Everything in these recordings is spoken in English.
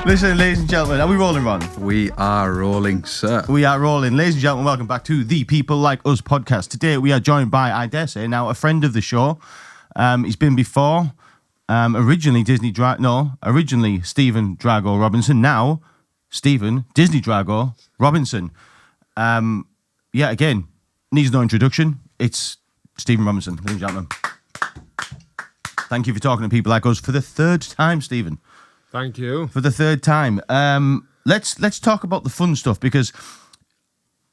Listen, ladies and gentlemen, are we rolling, Ron? We are rolling, sir. We are rolling. Ladies and gentlemen, welcome back to the People Like Us podcast. Today we are joined by, I dare say, now a friend of the show. He's been before. Originally Stephen Drago Robinson. Now Stephen Disney Drago Robinson. Again, needs no introduction. It's Stephen Robinson, ladies and gentlemen. Thank you for talking to people like us for the third time, Stephen. Thank you. For the third time. Let's talk about the fun stuff, because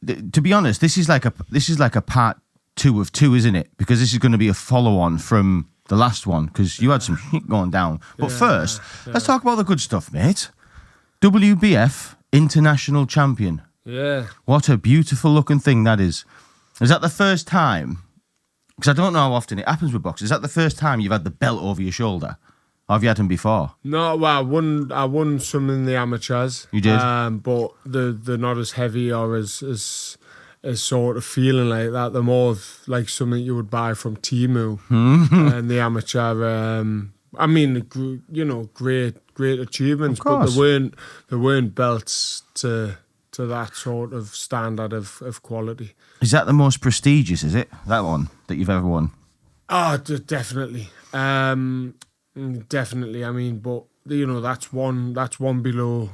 to be honest, this is like a part 2 of 2, isn't it? Because this is going to be a follow-on from the last one, because you had some shit going down. But first, let's talk about the good stuff, mate. WBF International Champion. Yeah. What a beautiful looking thing that is. Is that the first time? Because I don't know how often it happens with boxers. Is that the first time you've had the belt over your shoulder? Or have you had them before? No, well, I won some in the amateurs. You did? But they're not as heavy or as sort of feeling like that. They're more like something you would buy from Temu. And the amateur, great achievements, but they weren't belts to that sort of standard of quality. Is that the most prestigious, is it? That one that you've ever won? Oh, definitely. Definitely. I mean, but that's one below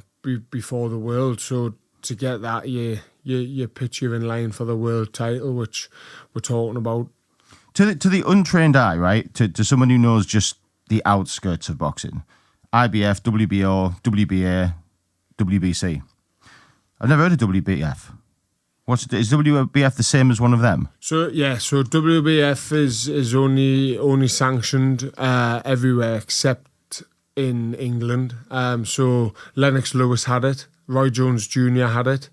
before the world. So to get that, you pitch you in line for the world title, which we're talking about. To the untrained eye, right? To someone who knows just the outskirts of boxing, IBF, WBO, WBA, WBC. I've never heard of WBF. Is WBF the same as one of them? So WBF is only sanctioned everywhere except in England. So Lennox Lewis had it, Roy Jones Jr. had it,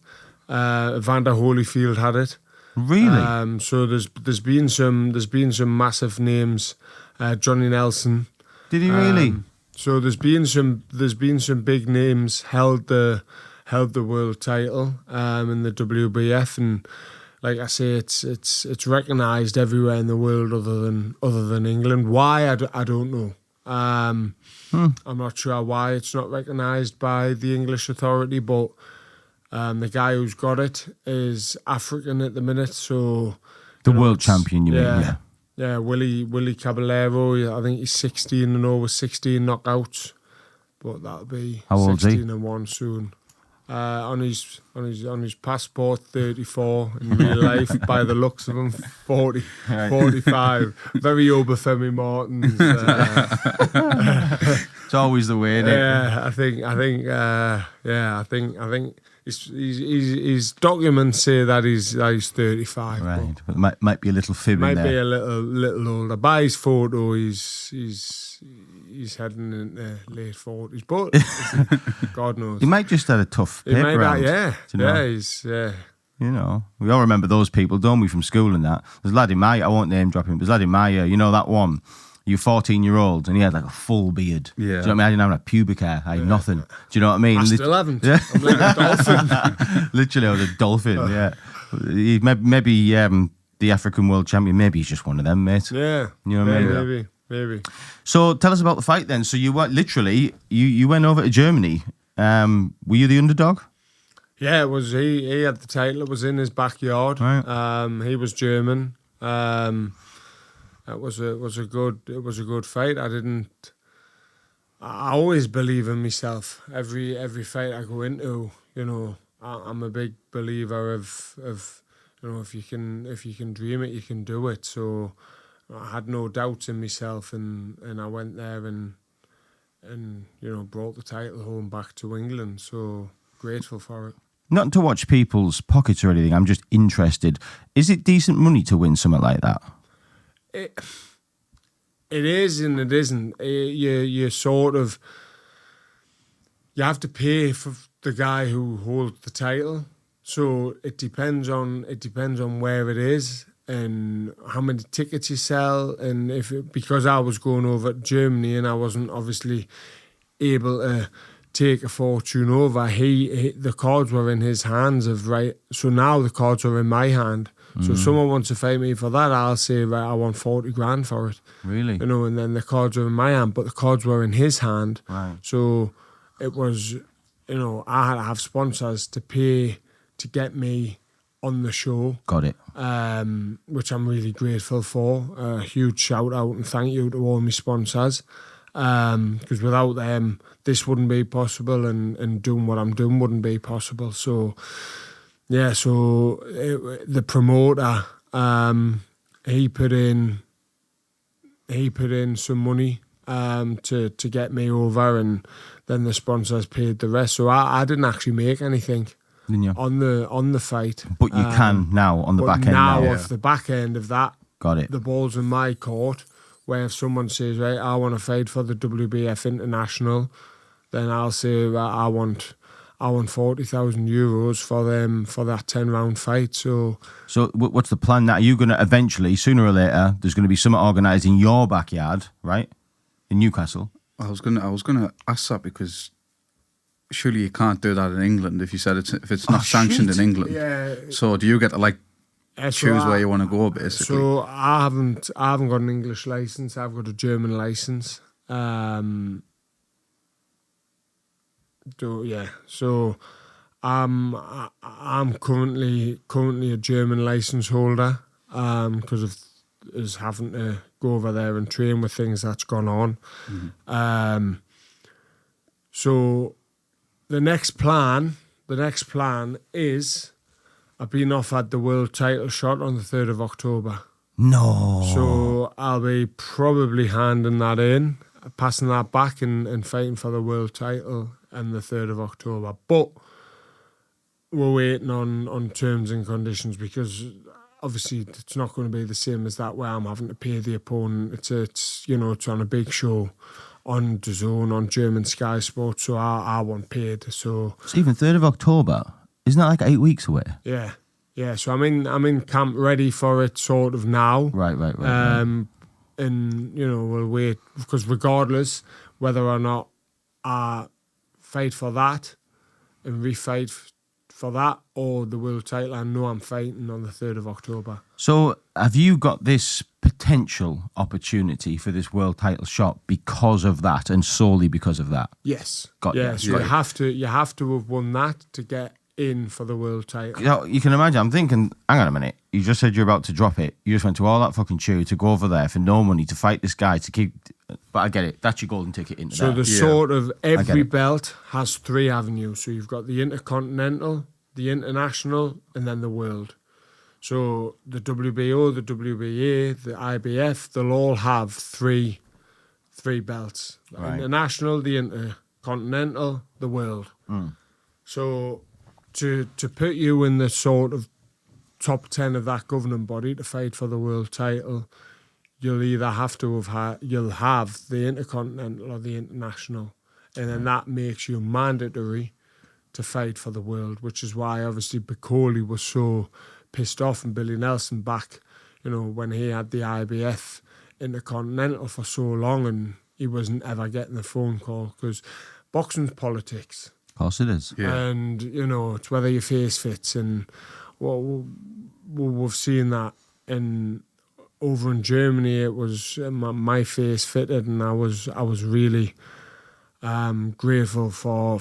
Evander Holyfield had it. Really? So there's been some massive names. Johnny Nelson. Did he really? So there's been some big names held the world title in the WBF, and like I say, it's recognised everywhere in the world other than England. Why I don't know. I'm not sure why it's not recognised by the English authority, but the guy who's got it is African at the minute. So the world champion, you mean? Yeah. Yeah, Willie Caballero. I think he's 16 and over 16 knockouts, but that'll be 16 and 1 soon. On his passport, 34 in real life. By the looks of him, 40, 45. Very Obafemi Martins. It's always the way, isn't it? Yeah, I think his documents say that he's 35. Right, but it might be a little fib in there. Might be a little older. By his photo, he's heading into late 40s, but God knows. He might just have a tough paper round. You know, we all remember those people, don't we, from school and that. There's a lad in my, I won't name drop him, but there's a lad in my year, you know that one, you 14-year-old, and he had like a full beard. Yeah. Do you know what I mean? I didn't have a pubic hair, I had nothing. Do you know what I mean? I still haven't. Yeah. I'm like a dolphin. Literally, I was a dolphin, yeah. Maybe the African world champion, maybe he's just one of them, mate. Yeah. You know what I mean? Maybe. So tell us about the fight then. So you went literally, you went over to Germany. Were you the underdog? Yeah, it was. He had the title. It was in his backyard. Right. He was German. It was a good fight. I always believe in myself. Every fight I go into, I'm a big believer of if you can dream it, you can do it. So I had no doubts in myself, and I went there and brought the title home back to England. So grateful for it. Not to watch people's pockets or anything, I'm just interested. Is it decent money to win something like that? It is and it isn't. You sort of, you have to pay for the guy who holds the title. So it depends on where it is and how many tickets you sell, and because I was going over to Germany and I wasn't obviously able take a fortune over. The cards were in his hands so now the cards are in my hand. So if someone wants to fight me for that, I'll say, right, I want 40 grand for it. Really? You know, and then the cards are in my hand, but the cards were in his hand. Right. So it was, you know, I had to have sponsors to pay to get me on the show. Got it. Which I'm really grateful for. A huge shout out and thank you to all my sponsors. Because without them, this wouldn't be possible, and doing what I'm doing wouldn't be possible. So, yeah, the promoter, he put in some money to get me over, and then the sponsors paid the rest. So I didn't actually make anything on the fight. But you can now on the back end. Now off the back end of that, got it. The ball's in my court. Where if someone says, right, I want to fight for the WBF International, then I'll say, right, I want 40,000 euros for them for that 10-round fight. So what's the plan now? Are you going to eventually, sooner or later, there's going to be something organised in your backyard, right, in Newcastle? I was gonna ask that because surely you can't do that in England if it's not sanctioned in England. Yeah. So do you get to choose where you want to go, basically? So I haven't got an English license. I've got a German license. So I'm currently a German license holder because of us having to go over there and train with things that's gone on. Mm-hmm. So the next plan is I've been offered the world title shot on the 3rd of October. No. So I'll be probably handing that in, passing that back and fighting for the world title on the 3rd of October. But we're waiting on terms and conditions because obviously it's not going to be the same as that where I'm having to pay the opponent. It's on a big show on DAZN, on German Sky Sports, so I want paid. So even 3rd of October, isn't that like 8 weeks away? Yeah. So I'm in camp ready for it sort of now. Right. And we'll wait because regardless whether or not I fight for that and refight for that or the world title, I know I'm fighting on the 3rd of October. So have you got this potential opportunity for this world title shot because of that and solely because of that? Yes. Got yeah. you. So you have to have won that to get in for the world title. You can imagine, I'm thinking, hang on a minute, you just said you're about to drop it. You just went to all that fucking chew to go over there for no money to fight this guy to keep... But I get it. That's your golden ticket into so there. Sort of every belt has 3 avenues. So you've got the Intercontinental, the International, and then the World. So the WBO, the WBA, the IBF, they'll all have three belts. The International, the Intercontinental, the World. So to put you in the sort of top 10 of that governing body to fight for the world title, you'll either have to you'll have the Intercontinental or the International, and then that makes you mandatory to fight for the world, which is why obviously Bicoli was so pissed off and Billy Nelson back, when he had the IBF Intercontinental for so long and he wasn't ever getting the phone call because boxing's politics. Of course it is. Yeah. And, it's whether your face fits. And we've seen that over in Germany, it was my face fitted, and I was really grateful for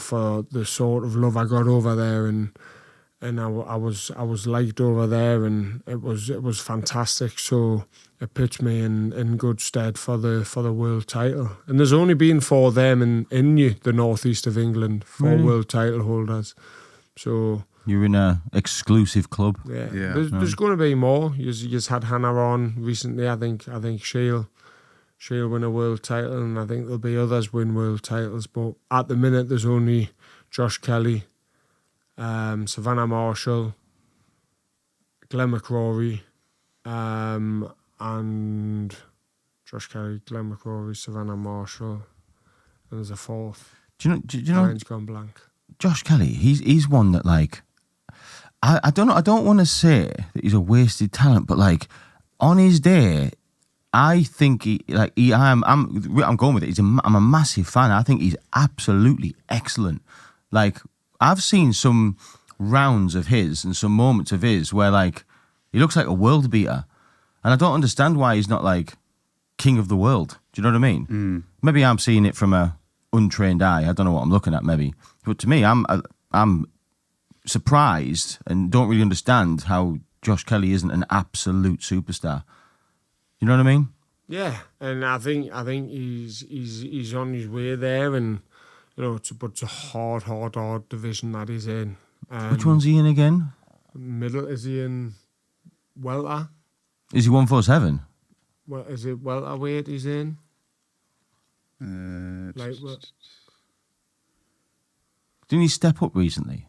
the sort of love I got over there, and I was liked over there, and it was fantastic. So it puts me in good stead for the world title. And there's only been 4 of them in the northeast of England, 4 world title holders. So you're in a exclusive club. Yeah. There's going to be more. You just had Hannah on recently. I think she'll win a world title, and I think there'll be others win world titles. But at the minute, there's only Josh Kelly, Savannah Marshall, Glenn McCrory, and Josh Kelly, Glenn McCrory, Savannah Marshall, and there's a 4th. Do you know? Mine's gone blank. Josh Kelly, he's one that I don't know. I don't want to say that he's a wasted talent, but on his day, I think I'm going with it. I'm a massive fan. I think he's absolutely excellent. Like, I've seen some rounds of his and some moments of his where, like, he looks like a world beater. And I don't understand why he's not, like, king of the world. Do you know what I mean? Maybe I'm seeing it from a untrained eye. I don't know what I'm looking at, maybe. But to me, I'm surprised and don't really understand how Josh Kelly isn't an absolute superstar. You know what I mean? Yeah, and I think he's on his way there, and you know, it's a hard division that he's in. Which one's he in again? Middle, is he in welter? Is he 147? Well, is it welterweight he's in? Like what? Didn't he step up recently?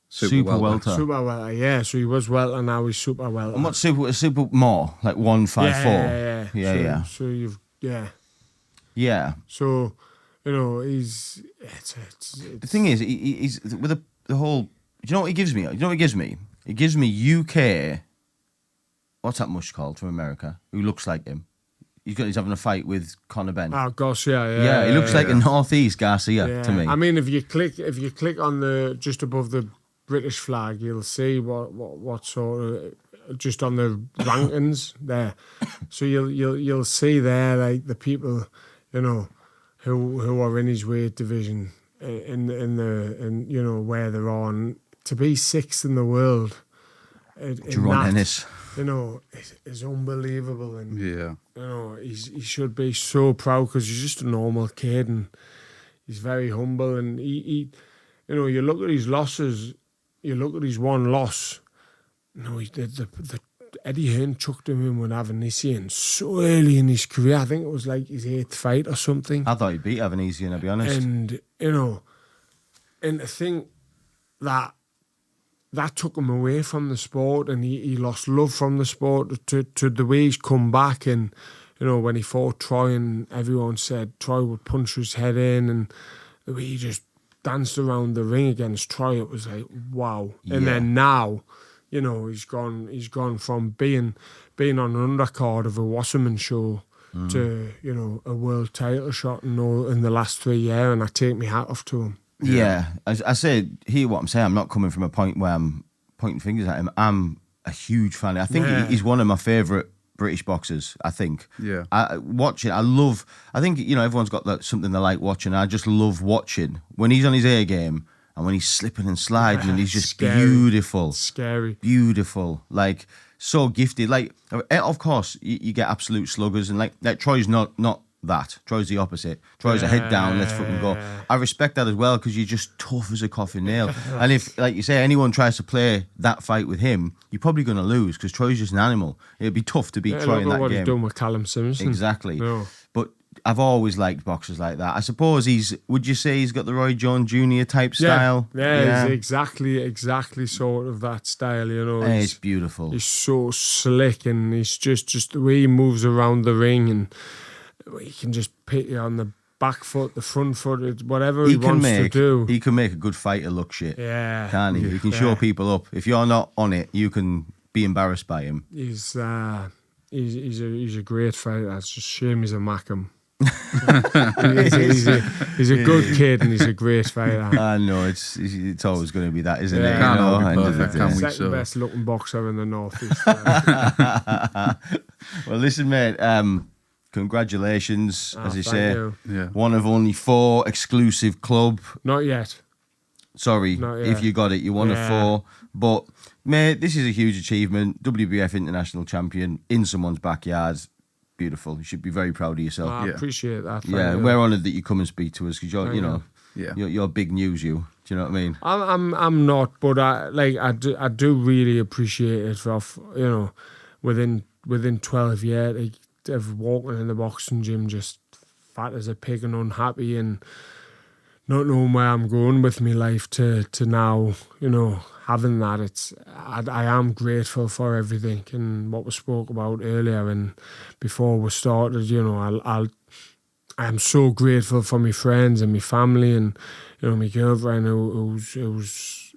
Super welter. Super welter, yeah. So he was welter, now he's super welter. And what's super more? Like 154? Yeah. So you've, Yeah. So, you know, it's The thing is, he's with the whole. Do you know what he gives me? It gives me UK. What's that mush called from America? Who looks like him? He's having a fight with Conor Benn. Oh gosh, yeah. Yeah, he looks like a Northeast Garcia to me. I mean, if you click on the just above the British flag, you'll see what sort of just on the rankings there. So you'll see there, like, the people, you know, who are in his weight division in you know, where they're on. To be sixth in the world, Jerome Ennis, you know, is unbelievable, and yeah, you know, he should be so proud because he's just a normal kid and he's very humble, and he you know, you look at his losses, you look at his one loss. You know, the Eddie Hearn chucked him in with Avanesian so early in his career. I think it was like his 8th fight or something. I thought he beat Avanesian, I'll be honest. And you know, and to think that took him away from the sport, and he lost love from the sport to the way he's come back. And you know, when he fought Troy, and everyone said Troy would punch his head in, and the way he just danced around the ring against Troy, it was like, wow. Yeah. And then now, you know, he's gone from being on an undercard of a Wasserman show to, you know, a world title shot in the last 3 years, and I take my hat off to him. Yeah, I say, hear what I'm saying. I'm not coming from a point where I'm pointing fingers at him. I'm a huge fan. I think he's one of my favourite British boxers, I think. Yeah. I think, you know, everyone's got something they like watching. I just love watching when he's on his A game and when he's slipping and sliding and he's just Scary. beautiful. Scary. Beautiful. Like, so gifted. Like, of course, you get absolute sluggers, and like Troy's not that. Troy's the opposite. Troy's a head down, let's fucking go. I respect that as well, because you're just tough as a coffin nail. And if, like you say, anyone tries to play that fight with him, you're probably going to lose, because Troy's just an animal. It'd be tough to beat Troy in that what game. he's done with Callum Simpson. Exactly. No. But I've always liked boxers like that. I suppose would you say he's got the Roy Jones Jr. type style? Yeah, he's exactly sort of that style, you know. It's beautiful. He's so slick, and he's just the way he moves around the ring, and he can just pit you on the back foot, the front foot, whatever he wants to do. He can make a good fighter look shit. Yeah. Can't he? He can show people up. If you're not on it, you can be embarrassed by him. He's a great fighter. It's just a shame he's a Mackham. he's a good kid, and he's a great fighter. I know, it's always going to be that, isn't it? Can't all be You know, perfect, can we? Second best looking boxer in the Northeast. Well, listen, mate. Congratulations, as you say. You. Yeah. One of only 4 exclusive club. Not yet. Sorry, Not yet. if you got it, you're one of 4. But, mate, this is a huge achievement. WBF International Champion in someone's backyard. Beautiful. You should be very proud of yourself. I appreciate that. Yeah, we're honoured that you come and speak to us, because you're, Yeah. you're big news. Do you know what I mean? I'm not, but I do really appreciate it. For, you know, within 12 years of walking in the boxing gym, just fat as a pig and unhappy, and not knowing where I'm going with my life, to now, you know, having that. I am grateful for everything, and what we spoke about earlier and before we started. You know, I'm so grateful for my friends and my family, and you know, my girlfriend who's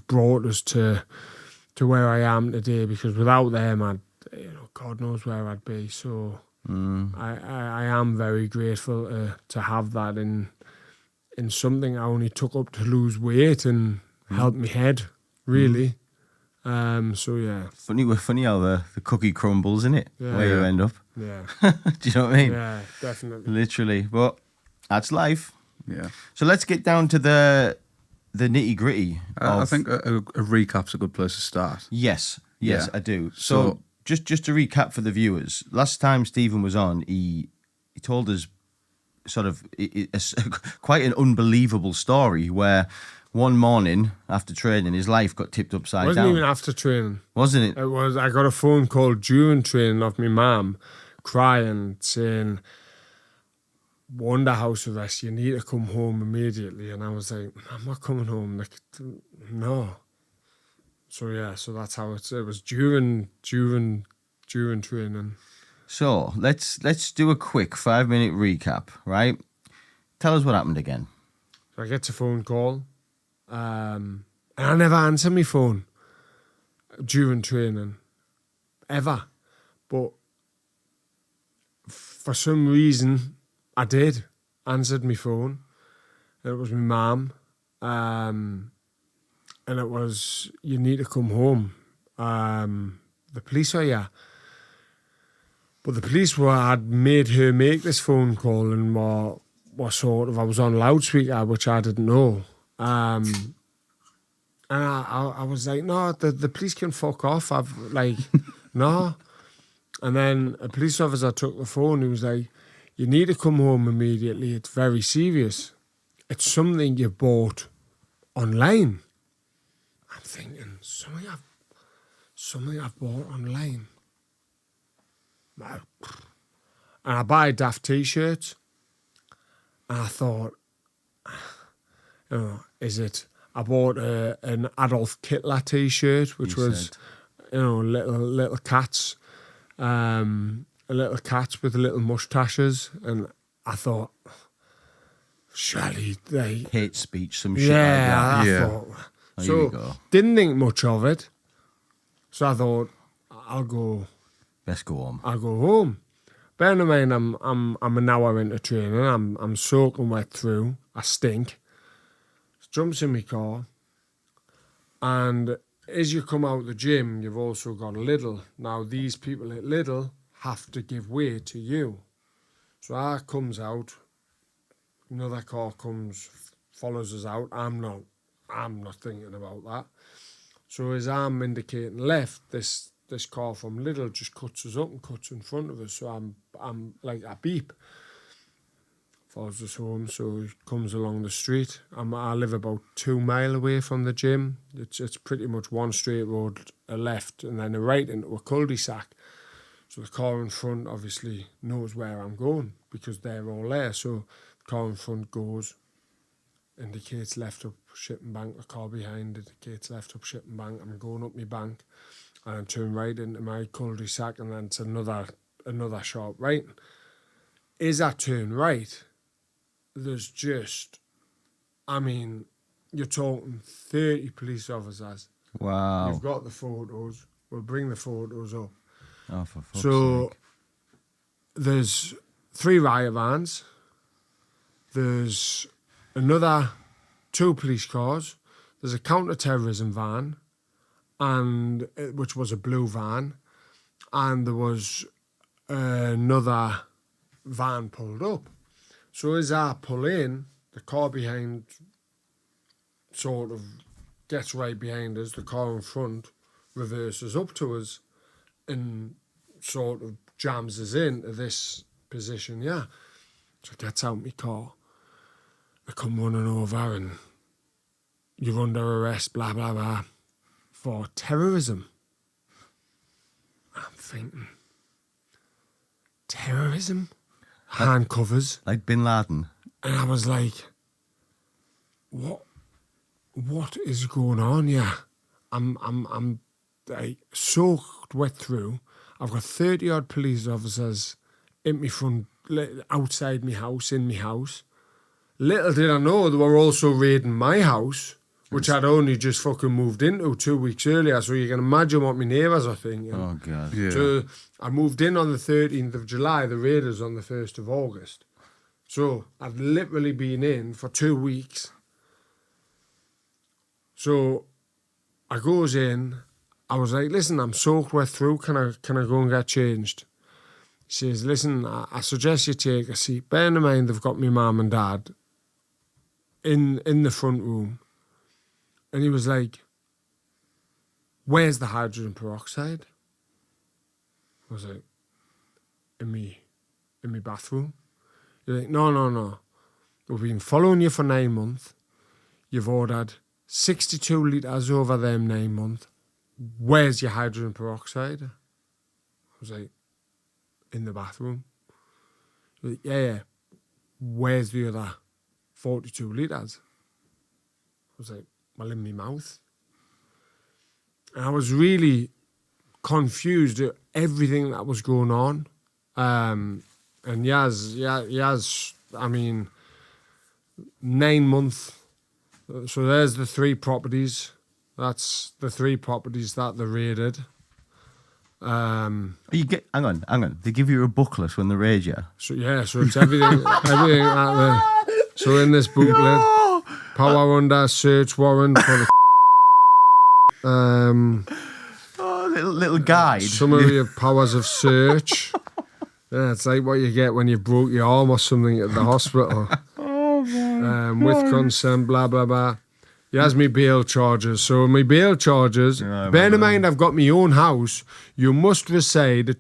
brought us to to where I am today, because without them, God knows where I'd be. So I am very grateful to have that in something I only took up to lose weight and help me head, really. So yeah. Funny how the cookie crumbles, isn't it? Yeah. Where you end up. Yeah. Do you know what I mean? Yeah, definitely. Literally. But that's life. Yeah. So let's get down to the nitty gritty. I think a recap's a good place to start. Yes, Yeah. I do. So just to recap for the viewers, last time Stephen was on, he told us sort of quite an unbelievable story where one morning after training, his life got tipped upside Wasn't down. even after training. Wasn't it? It was. I got a phone call during training off my mum, crying, saying, "We're under house arrest. You need to come home immediately." And I was like, "I'm not coming home." Like, no. So yeah. So that's how it was during training. So let's do a quick 5-minute recap, right? Tell us what happened again. So I get a phone call, and I never answer my phone during training, ever. But for some reason, I did. Answered my phone. It was my mum. And it was, "You need to come home. The police are here." But the police had made her make this phone call and were sort of, I was on loudspeaker, which I didn't know. And I was like, "No, the police can fuck off." No. And then a police officer took the phone. He was like, "You need to come home immediately. It's very serious. It's something you bought online." I'm thinking, something I've bought online. And I buy Daft t-shirts. And I thought, is it? I bought an Adolf Hitler t-shirt, which was, little cats. Little cats with little mustaches, and I thought, surely they Hate speech, some shit like that. I Yeah. thought. Oh, here we So go. didn't think much of it. So I thought, I'll go Let's go home. home. Bearing in mind, I'm an hour into training. I'm soaking wet through. I stink. Jumps in my car, and as you come out of the gym, you've also got Lidl. Now, these people at Lidl have to give way to you. So I comes out, another car comes, follows us out. I'm not thinking about that. So as I'm indicating left, this car from Lidl just cuts us up and cuts in front of us. So I'm like a beep. Follows us home, so he comes along the street. I live about 2 miles away from the gym. It's pretty much one straight road, a left, and then a right into a cul-de-sac. So the car in front obviously knows where I'm going because they're all there. So the car in front goes, indicates left up shipping bank. The car behind indicates left up shipping bank. I'm going up my bank, and I turn right into my cul-de-sac, and then it's another sharp right. As I turn right, there's just, you're talking 30 police officers. Wow. You've got the photos. We'll bring the photos up. Oh, for fuck's So sake. there's 3 riot vans. There's another 2 police cars. There's a counter-terrorism van, and which was a blue van, and there was another van pulled up. So as I pull in, the car behind sort of gets right behind us. The car in front reverses up to us and sort of jams us into this position, yeah. So gets out my car. They come running over and you're under arrest, blah, blah, blah, for terrorism. I'm thinking, terrorism? Handcovers. Like Bin Laden. And I was like, what is going on? Yeah. I'm like soaked wet through. I've got 30 odd police officers in me front, outside my house, in my house. Little did I know they were also raiding my house which I'd only just fucking moved into 2 weeks earlier. So you can imagine what my neighbours are thinking. Oh, God. Yeah. So I moved in on the 13th of July, the Raiders on the 1st of August. So I'd literally been in for 2 weeks. So I goes in, I was like, listen, I'm soaked wet through, can I go and get changed? He says, listen, I suggest you take a seat. Bear in mind they've got my mum and dad in the front room. And he was like, where's the hydrogen peroxide? I was like, in me bathroom. You're like, no. We've been following you for 9 months. You've ordered 62 litres over them 9 months. Where's your hydrogen peroxide? I was like, in the bathroom. You're like, yeah. Where's the other 42 litres? I was like, well, in my mouth. And I was really confused at everything that was going on. And Yaz, I mean, 9 months. So there's the 3 properties. That's the 3 properties that they raided. Hang on. They give you a booklet when they raid you. So it's everything so in this booklet, power under search warrant for the little guide. summary of powers of search. Yeah, it's like what you get when you broke your arm or something at the hospital. With consent, blah, blah, blah. He has me bail charges. So my bail charges, bear in mind I've got my own house. You must reside at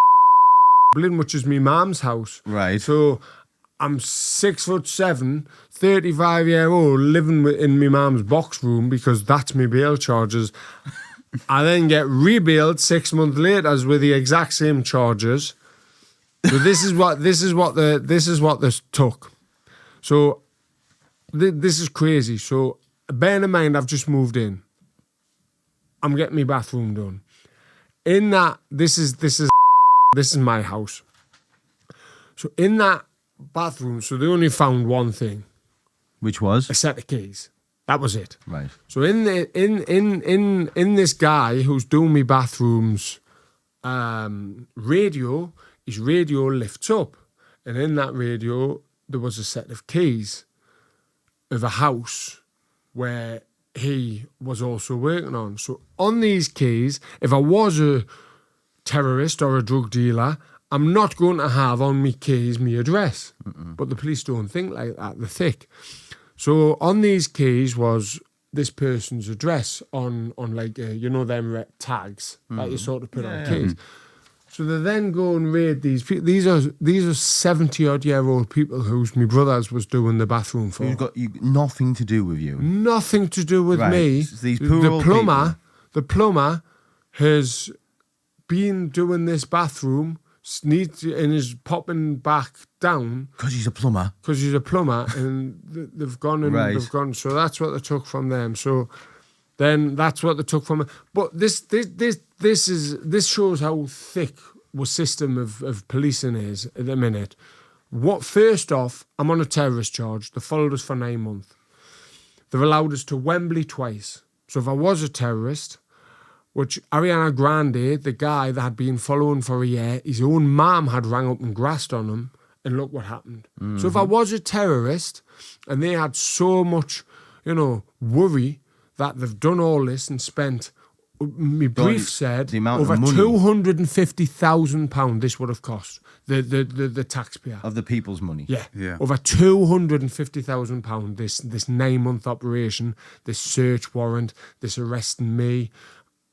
which is my mum's house. Right. So I'm 6'7", 35-year-old, living in my mum's box room because that's my bail charges. I then get rebailed 6 months later as with the exact same charges. So this is what this took. So this is crazy. So bear in mind I've just moved in. I'm getting my bathroom done. In that, this is my house. So in that bathroom, so they only found one thing. Which was? A set of keys. That was it. Right. So in this guy who's doing me bathrooms radio, his radio lifts up. And in that radio, there was a set of keys of a house where he was also working on. So on these keys, if I was a terrorist or a drug dealer, I'm not going to have on me keys my address. But the police don't think like that. They're thick. So on these keys was this person's address on like, them tags that you sort of put on keys. So they then go and raid these people. These are 70-odd-year-old people who's my brothers was doing the bathroom for. Who's got nothing to do with you. Nothing to do with me. So these poor old people. The plumber has been doing this bathroom and is popping back down. Because he's a plumber. And they've gone and Right. they've gone. So that's what they took from them. So then that's what they took from it. But this shows how thick the system of policing is at the minute. First off, I'm on a terrorist charge. They followed us for 9 months. They've allowed us to Wembley twice. So if I was a terrorist, which Ariana Grande, the guy that had been following for a year, his own mum had rang up and grassed on him, and look what happened. So if I was a terrorist and they had so much, worry that they've done all this and spent, my brief said, the amount over of money. £250,000 this would have cost the taxpayer. Of the people's money. Yeah. Over £250,000 this 9 month operation, this search warrant, this arresting me,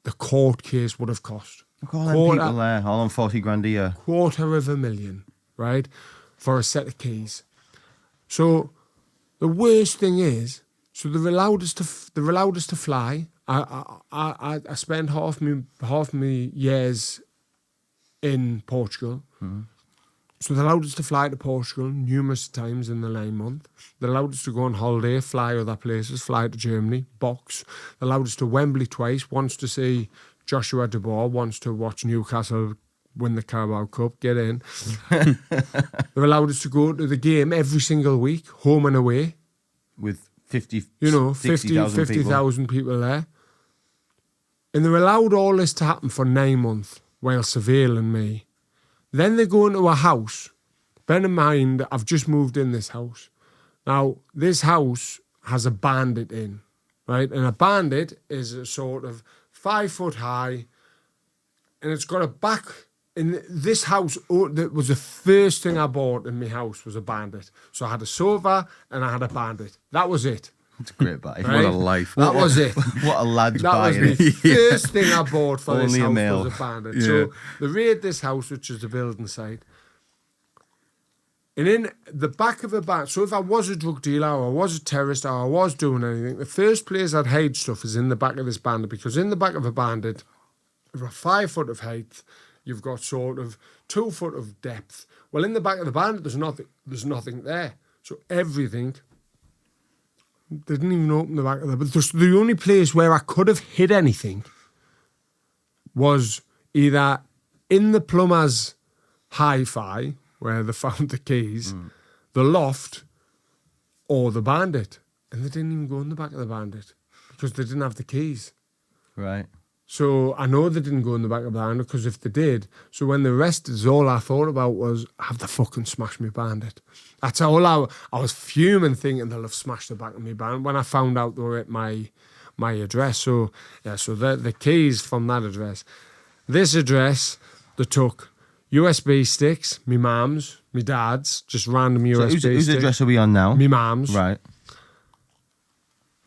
the court case would have cost. Look, all them people there, all on 40 grand a year. $250,000, right, for a set of keys. So the worst thing is, so they've allowed us to fly. I spent half my years in Portugal. So they allowed us to fly to Portugal numerous times in the 9 months. They allowed us to go on holiday, fly other places, fly to Germany, box. They allowed us to Wembley twice, once to see Joshua De Boer, once to watch Newcastle win the Carabao Cup, get in. They've allowed us to go to the game every single week, home and away. With 50, you know, 60,000 50,000 people there. And they're allowed all this to happen for 9 months while surveilling me. Then they go into a house. Bear in mind, I've just moved in this house. Now, this house has a bandit in, right? And a bandit is a sort of 5 foot high, and it's got a back. In this house, that was the first thing I bought in my house was a bandit. So I had a sofa and I had a bandit. That was it. It's a great buy. Right? What a life. That was it. What a lad's That was buying. the first thing I bought for this Only a house male. was a bandit. Yeah. So they raid this house, which is the building site. And in the back of a bandit, so if I was a drug dealer or I was a terrorist or I was doing anything, the first place I'd hide stuff is in the back of this bandit, because in the back of a bandit, you've got 5 foot of height, you've got sort of 2 foot of depth. Well, in the back of the bandit, there's nothing there. So everything, they didn't even open the back of the only place where I could have hid anything was either in the plumber's hi-fi, where they found the keys, the loft, or the bandit. And they didn't even go in the back of the bandit because they didn't have the keys. Right. So I know they didn't go in the back of the bandit, because if they did, so when they arrested us, all I thought about was, have they fucking smashed me bandit? That's all I was fuming, thinking they'll have smashed the back of me bandit when I found out they were at my address. So yeah, so the keys from that address. This address, they took USB sticks, me mum's, me dad's, just random USB So whose sticks. address are we on now? Me mum's. Right.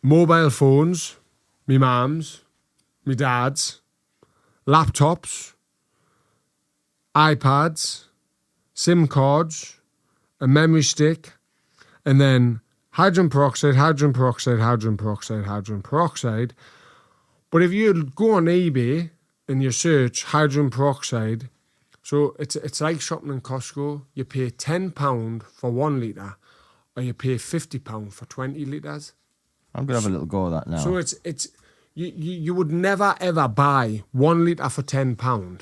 Mobile phones, me mum's, me dad's, laptops, iPads, SIM cards, a memory stick, and then hydrogen peroxide, hydrogen peroxide, hydrogen peroxide, hydrogen peroxide. But if you go on eBay and you search hydrogen peroxide, so it's like shopping in Costco. You pay £10 for 1 litre, or you pay £50 for 20 litres. I'm going to have a little go at that now. So it's you would never ever buy 1 litre for £10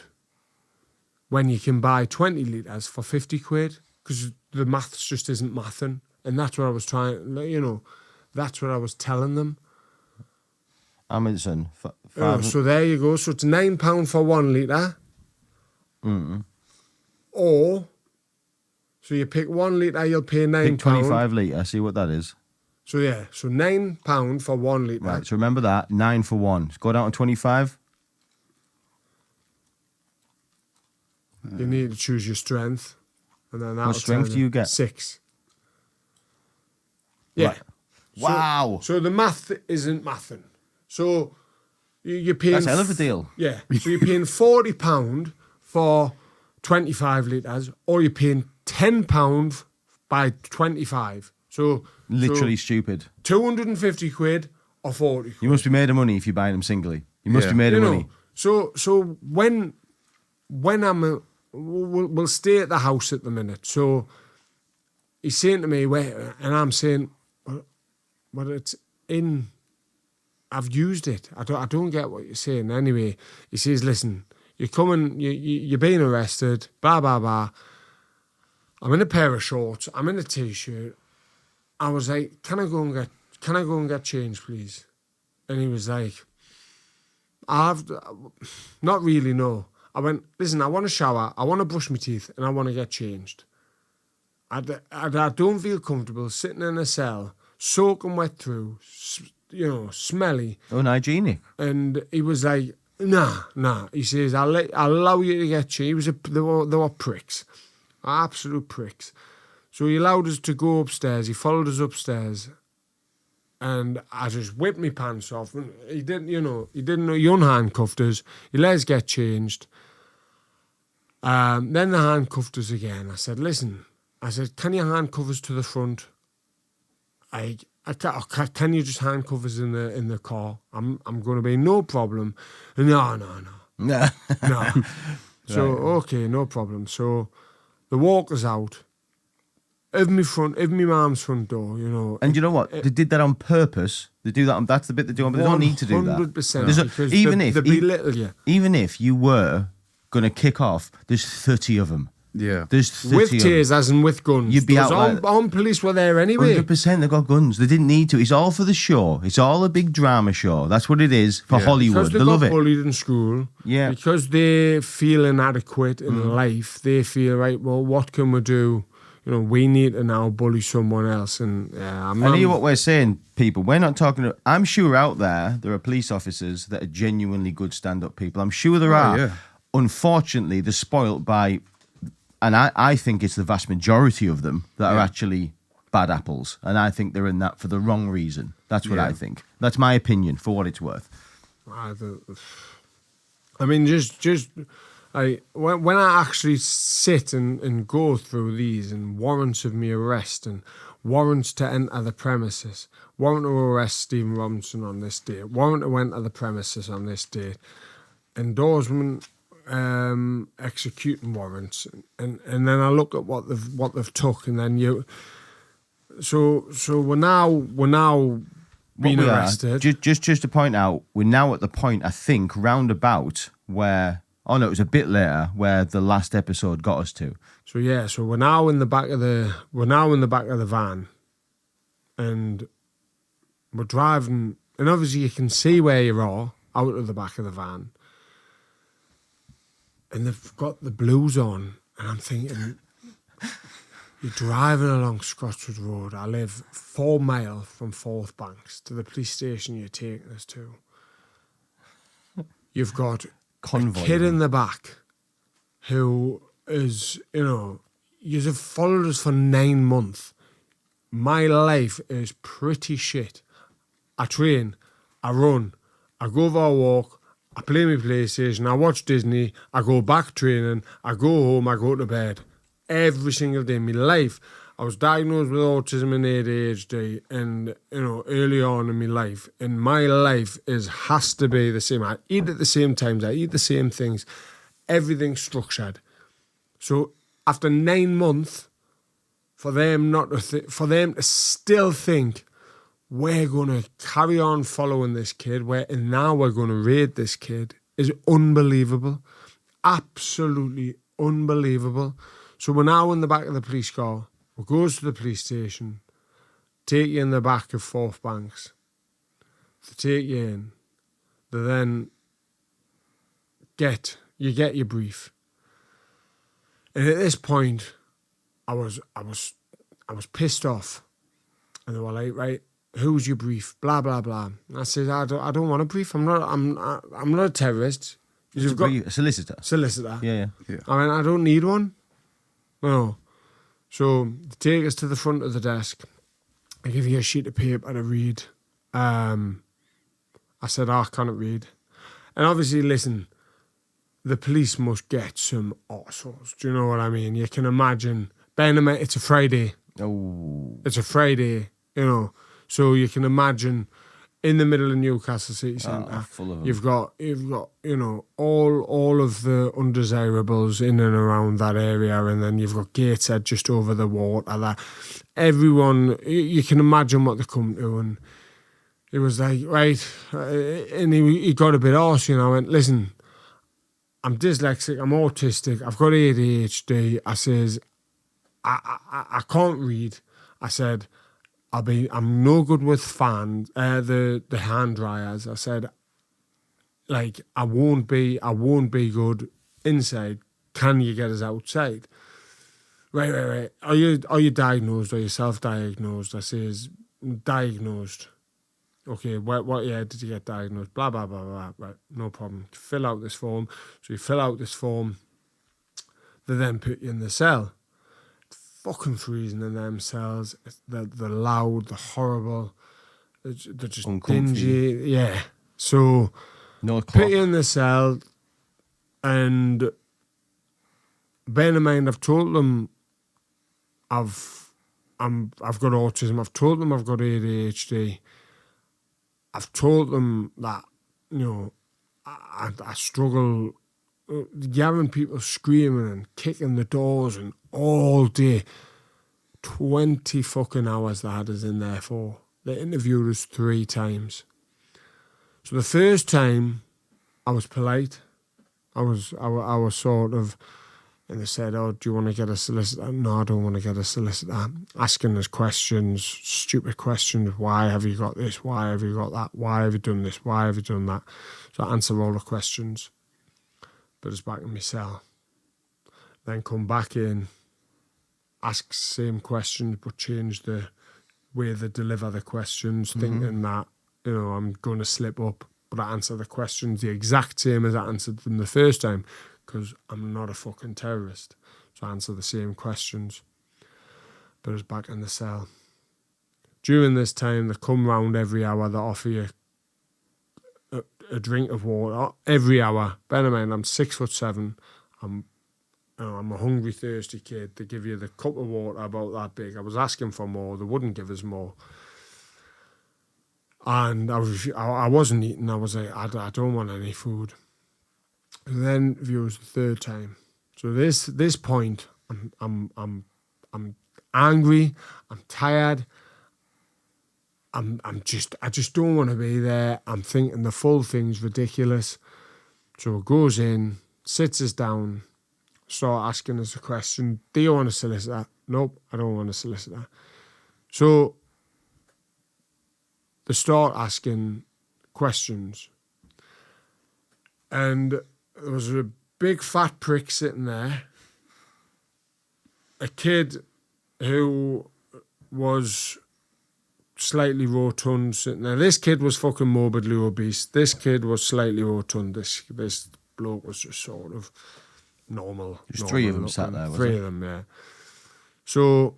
when you can buy 20 litres for 50 quid, because the maths just isn't mathing. And that's what I was trying, you know, that's what I was telling them. Amundsen. So there you go. So it's £9 for 1 litre. Or, so you pick 1 litre, you'll pay £9. Pick 25 litre, see what that is. So yeah, so £9 for 1 litre. Right, so remember that, 9 for 1. Go down to 25. You need to choose your strength. And then that'll strength tell do you get? 6. Yeah. Right. Wow. So the math isn't mathing. So you're paying... That's a hell of a deal. Yeah. So you're paying £40 for 25 litres, or you're paying £10 by 25. So... Literally stupid. 250 quid or 40 quid. You must be made of money if you're buying them singly. You must be made of money. So when we'll stay at the house at the minute. So he's saying to me, where, and I'm saying, well, it's in. I've used it. I don't get what you're saying. Anyway, he says, listen, you're coming, you're being arrested. Blah blah blah. I'm in a pair of shorts. I'm in a t-shirt. I was like, can I go and get changed, please? And he was like, not really, no. I went, listen, I want to shower, I want to brush my teeth, and I want to get changed. I don't feel comfortable sitting in a cell, soaking wet through, smelly. Unhygienic. And he was like, nah. He says, I'll allow you to get changed. They were pricks, absolute pricks. So he allowed us to go upstairs. He followed us upstairs, and I just whipped my pants off. And he didn't know. He unhandcuffed us. He let us get changed. Then they handcuffed us again. I said, listen. I said, can you handcuff us to the front? Can you just handcuff us in the car? I'm going to be no problem. No. No. No. So okay, no problem. So they walk us out. Of my mum's front door, you know. And you know what? They did that on purpose. They do that. That's the bit they do on. But they don't need to do that. 100%. Because they belittle you. Even if you were going to kick off, there's 30 of them. Yeah. There's 30 with of them. tasers and with guns. You'd be out like- armed police were there anyway. 100%, they got guns. They didn't need to. It's all for the show. It's all a big drama show. That's what it is for Yeah. Hollywood. Because they They got love it. bullied in school. Yeah. Because they feel inadequate in life. They feel, right, well, what can we do? You know, we need to now bully someone else. And I hear what we're saying, people. We're not talking. I'm sure out there are police officers that are genuinely good stand-up people. I'm sure there are. yeah. Unfortunately, they're spoilt by, and I think it's the vast majority of them that are actually bad apples. And I think they're in that for the wrong reason. That's what Yeah. I think. That's my opinion, for what it's worth. I mean, when I actually sit and go through these and warrants of me arrest and warrants to enter the premises, warrant to arrest Stephen Robinson on this date, warrant to enter the premises on this date, endorsement, executing warrants, and then I look at what they've took, and then so we're now being What we are, arrested. just to point out, we're now at the point, I think, roundabout where, oh no, it was a bit later where the last episode got us to. So we're now in the back of the van, and we're driving, and obviously you can see where you are out of the back of the van, and they've got the blues on, and I'm thinking, you're driving along Scotchwood Road. I live 4 miles from Forth Banks to the police station you're taking us to. You've got Convoy. a kid in the back who is, you have followed us for 9 months. My life is pretty shit. I train, I run, I go for a walk, I play my PlayStation, I watch Disney, I go back training, I go home, I go to bed. Every single day in my life. I was diagnosed with autism and ADHD, and early on in my life, and my life has to be the same. I eat at the same times, I eat the same things, everything's structured. So after 9 months, for them to still think we're gonna carry on following this kid, and now we're gonna raid this kid, is unbelievable, absolutely unbelievable. So we're now in the back of the police car. We goes to the police station, take you in the back of Forth Banks. They take you in. They then get your brief. And at this point, I was pissed off. And they were like, right, who's your brief? Blah blah blah. And I said, I don't want a brief. I'm not a terrorist. You've got A solicitor. Yeah. I mean, I don't need one. No. So they take us to the front of the desk. I give you a sheet of paper to read. I said, I can't read. And obviously, listen, the police must get some arseholes. Do you know what I mean? You can imagine. Bear in mind, it's a Friday. Oh. It's a Friday, So you can imagine in the middle of Newcastle City Centre, full of them. you've got all of the undesirables in and around that area, and then you've got Gateshead just over the water. That everyone, you can imagine what they come to, and it was like, right, and he got a bit arse, I went, listen, I'm dyslexic, I'm autistic, I've got ADHD. I says, I can't read. I said, I'm no good with fans, the hand dryers. I said, like, I won't be good inside. Can you get us outside? Right. Are you diagnosed? Are you self-diagnosed? I says, diagnosed. Okay, what year did you get diagnosed? Blah blah blah blah. Right, no problem. Fill out this form. So you fill out this form. They then put you in the cell. Fucking freezing in them cells. They're loud, they're horrible, they're just Uncomfy. dingy. Yeah. So No put clock. you in the cell, and bear in mind, I've told them I've got autism. I've told them I've got ADHD. I've told them that I struggle. Hearing people screaming and kicking the doors and all day. 20 fucking hours they had us in there for. They interviewed us 3 times. So the first time I was polite. I was sort of, And they said, "Oh, do you want to get a solicitor?" No, I don't want to get a solicitor. Asking us questions, stupid questions. Why have you got this? Why have you got that? Why have you done this? Why have you done that? So I answer all the questions. But it's back in my cell. Then come back in, ask same questions, but change the way they deliver the questions, thinking that, I'm going to slip up. But I answer the questions the exact same as I answered them the first time, because I'm not a fucking terrorist. So I answer the same questions. But it's back in the cell. During this time, they come round every hour, they offer you a drink of water every hour. Bear in mind, I'm 6'7". I'm a hungry, thirsty kid. They give you the cup of water about that big. I was asking for more. They wouldn't give us more. And I wasn't eating. I was like, I don't want any food. And then viewers the third time. So this point, I'm angry. I'm tired. I just don't want to be there. I'm thinking the full thing's ridiculous. So it goes in, sits us down, start asking us a question. Do you want a solicitor? Nope, I don't want a solicitor. So they start asking questions. And there was a big fat prick sitting there. A kid who was slightly rotund sitting there. This kid was fucking morbidly obese. This kid was slightly rotund. This bloke was just sort of normal. There's three of them sat there, wasn't Three of them, yeah. So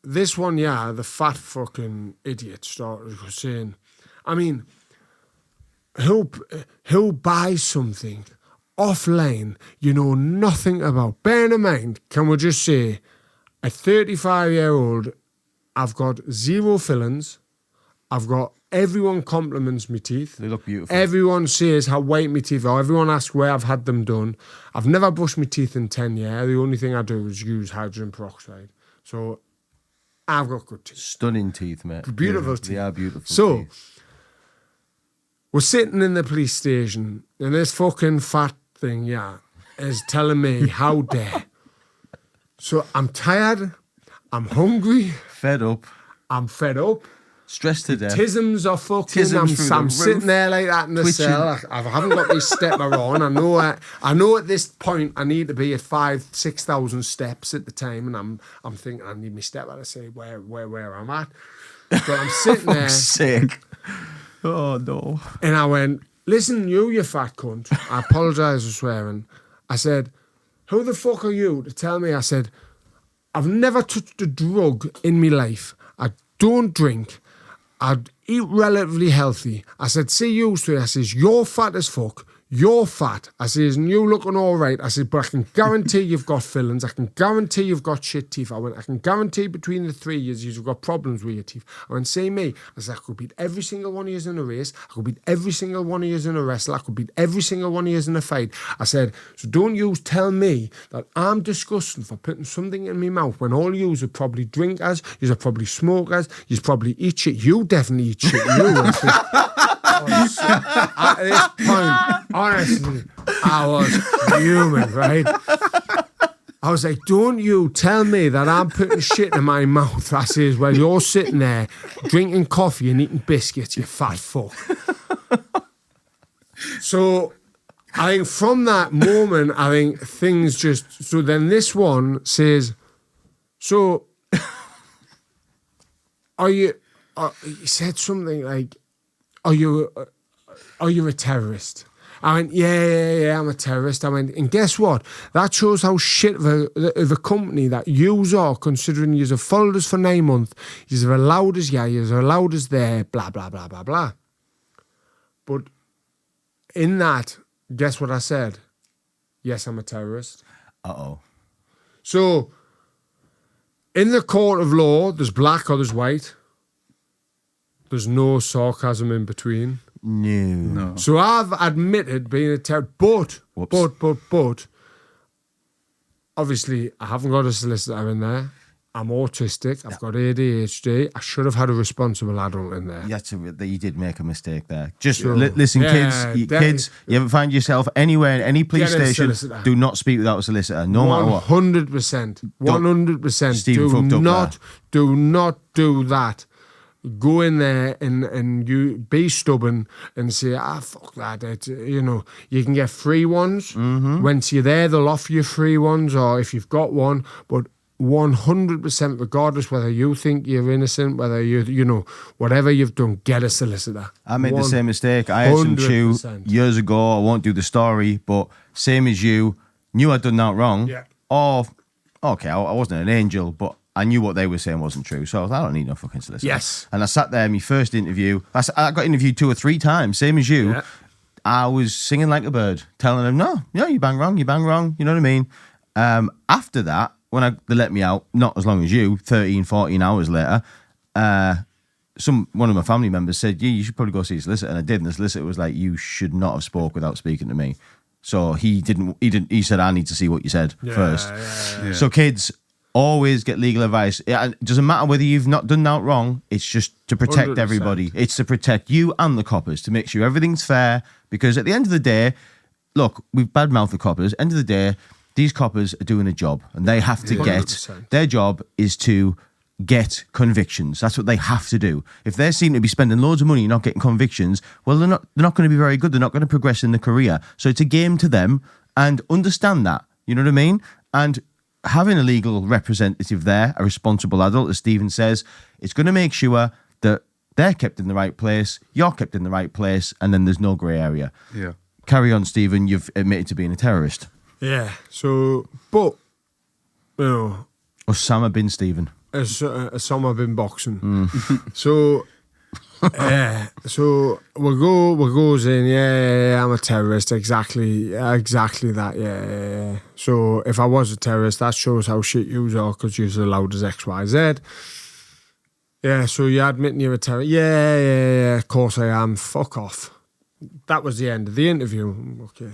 this one, the fat fucking idiot started saying, I mean, who buys something offline you know nothing about? Bearing in mind, can we just say, a 35-year-old, I've got zero fillings. I've got everyone compliments my teeth. They look beautiful. Everyone says how white my teeth are. Everyone asks where I've had them done. I've never brushed my teeth in 10 years. The only thing I do is use hydrogen peroxide. So I've got good teeth. Stunning teeth, mate. Beautiful teeth. They are beautiful So teeth. we're sitting in the police station and this fucking fat thing, is telling me how dare. So I'm tired. I'm hungry. Fed up. I'm fed up. Stressed to death. Tisms are fucking. I'm sitting there like that in the cell. I haven't got my stepper on. I know at this point I need to be at 5,000-6,000 steps at the time, and I'm thinking I need my stepper to say where I'm at. So I'm sitting there. Sick. Oh no. And I went, listen, you fat cunt. I apologise for swearing. I said, who the fuck are you to tell me? I said, I've never touched a drug in my life. I don't drink. I'd eat relatively healthy. I said, see you to it. I says, you're fat as fuck. You're fat. I says, and you looking all right. I said, but I can guarantee you've got fillings. I can guarantee you've got shit teeth. I went, I can guarantee between the 3 years you've got problems with your teeth. I went, see me. I said, I could beat every single one of you in a race. I could beat every single one of you in a wrestle. I could beat every single one of you in a fight. I said, so don't you tell me that I'm disgusting for putting something in my mouth when all you are probably drinkers, you are probably smokers, you probably eat shit. You definitely eat shit. At this point, honestly, I was human, right? I was like, don't you tell me that I'm putting shit in my mouth. I says, well, you're sitting there drinking coffee and eating biscuits, you fat fuck. So I think from that moment, I think things just... So then this one says, so are you... he said something like, are you a terrorist? I went, yeah, I'm a terrorist. I went, and guess what? That shows how shit of a company that yous are, considering yous have followed us for 9 months. Yous have allowed us, yous have allowed us there, blah, blah, blah, blah, blah. But in that, guess what I said? Yes, I'm a terrorist. Uh-oh. So, in the court of law, there's black or there's white. There's no sarcasm in between. No. So I've admitted being a terrorist, but, obviously I haven't got a solicitor in there. I'm autistic. I've got ADHD. I should have had a responsible adult in there. You did make a mistake there. Just So, listen, yeah, kids. You ever find yourself anywhere in any police Get a station? solicitor. Do not speak without a solicitor, no matter what. 100%. 100%. Stephen fucked up Do not do that. Go in there and you be stubborn and say, fuck that. You can get free ones. Mm-hmm. Once you're there, they'll offer you free ones, or if you've got one. But 100%, regardless whether you think you're innocent, whether whatever you've done, get a solicitor. I made the same mistake. I had some chew 100%. years ago. I won't do the story, but same as you, knew I'd done that wrong. Yeah. Or, okay, I wasn't an angel, but I knew what they were saying wasn't true. So I was like, I don't need no fucking solicitor. Yes. And I sat there, my first interview. I got interviewed 2 or 3 times, same as you. Yeah. I was singing like a bird, telling them, no, you bang wrong. You know what I mean? After that, when they let me out, not as long as you, 13, 14 hours later, one of my family members said, you should probably go see a solicitor. And I did. And the solicitor was like, you should not have spoke without speaking to me. So he said, I need to see what you said first. Yeah. So kids, always get legal advice. It doesn't matter whether you've not done that wrong. It's just to protect 100%. everybody. It's to protect you and the coppers, to make sure everything's fair. Because at the end of the day, look, we've badmouthed the coppers. End of the day, these coppers are doing a job, and they have to 100%. their job is to get convictions. That's what they have to do. If they seem to be spending loads of money and not getting convictions, well, they're not going to be very good. They're not going to progress in the career. So it's a game to them, and understand that. You know what I mean? And having a legal representative there, a responsible adult, as Stephen says, it's going to make sure that they're kept in the right place, you're kept in the right place, and then there's no grey area. Yeah. Carry on, Stephen. You've admitted to being a terrorist. Yeah. So, but, Osama bin Stephen. Osama bin boxing. So, so we go saying, yeah, I'm a terrorist. Exactly that. Yeah. So if I was a terrorist, that shows how shit you are, because you're allowed as X, Y, Z. Yeah. So you're admitting you're a terrorist? Yeah. Of course I am. Fuck off. That was the end of the interview. Okay.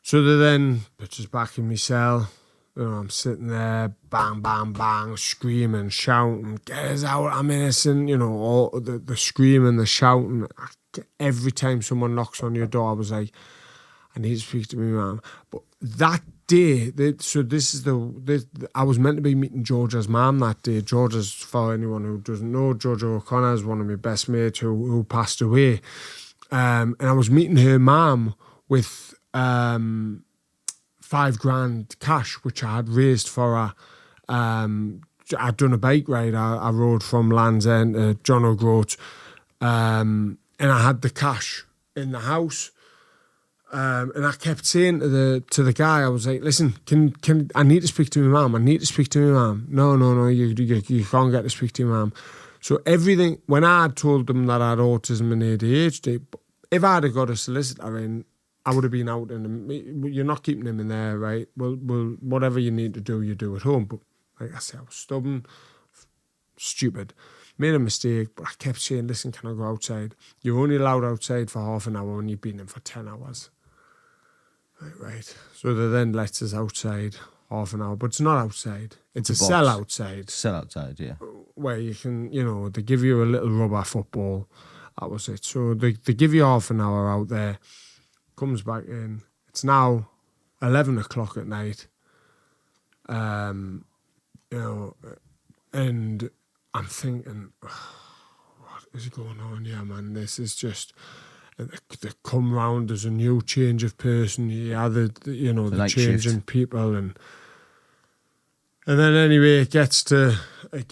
So they then puts us back in my cell. I'm sitting there, bang, bang, bang, screaming, shouting, get us out, I'm innocent, all the screaming, the shouting. Every time someone knocks on your door, I was like, I need to speak to my mum. But that day, I was meant to be meeting Georgia's mum that day. Georgia's, for anyone who doesn't know, Georgia O'Connor is one of my best mates who passed away. And I was meeting her mum with $5,000 cash, which I had raised for her. I'd done a bike ride. I rode from Land's End to John O'Groats, and I had the cash in the house. And I kept saying to the guy, I was like, listen, can I need to speak to my mum? I need to speak to my mum. No, you can't get to speak to your mum. So everything, when I had told them that I had autism and ADHD, if I'd have got a solicitor in, I would have been out in you're not keeping him in there, right? Well, whatever you need to do, you do at home. But like I said, I was stubborn, stupid, made a mistake, but I kept saying, listen, can I go outside? You're only allowed outside for half an hour and you've been in for 10 hours. Right. So they then lets us outside half an hour, but it's not outside. It's a cell outside. Cell outside, yeah. Where you can, they give you a little rubber football. That was it. So they give you half an hour out there. Comes back in. It's now 11 o'clock at night. And I'm thinking, what is going on here, man? This is just, they come round, there's a new change of person. Yeah, the change shift in people, and then anyway, it gets to I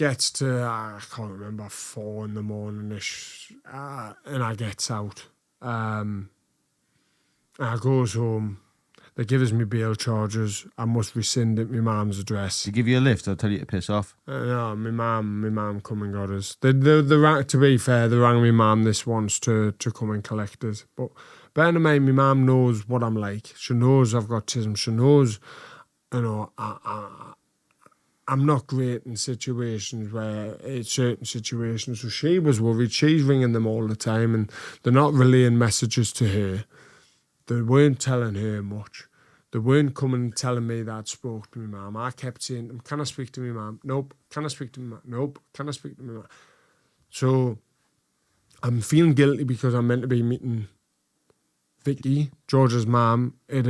can't remember, 4 a.m ish, and I gets out. I goes home. They give us me bail charges. I must rescind at my mum's address. To give you a lift or tell you to piss off? No, my mum come and got us. They rang, to be fair, they rang my mum this once to come and collect us. But bear in mind, my mum knows what I'm like. She knows I've got autism. She knows, I'm not great in situations certain situations. So she was worried. She's ringing them all the time, and they're not relaying messages to her. They weren't telling her much. They weren't coming and telling me that I'd spoke to my mum. I kept saying to them, can I speak to my mum? Nope. Can I speak to my mum? Nope. Can I speak to my mum? So I'm feeling guilty because I'm meant to be meeting Vicky, George's mum, at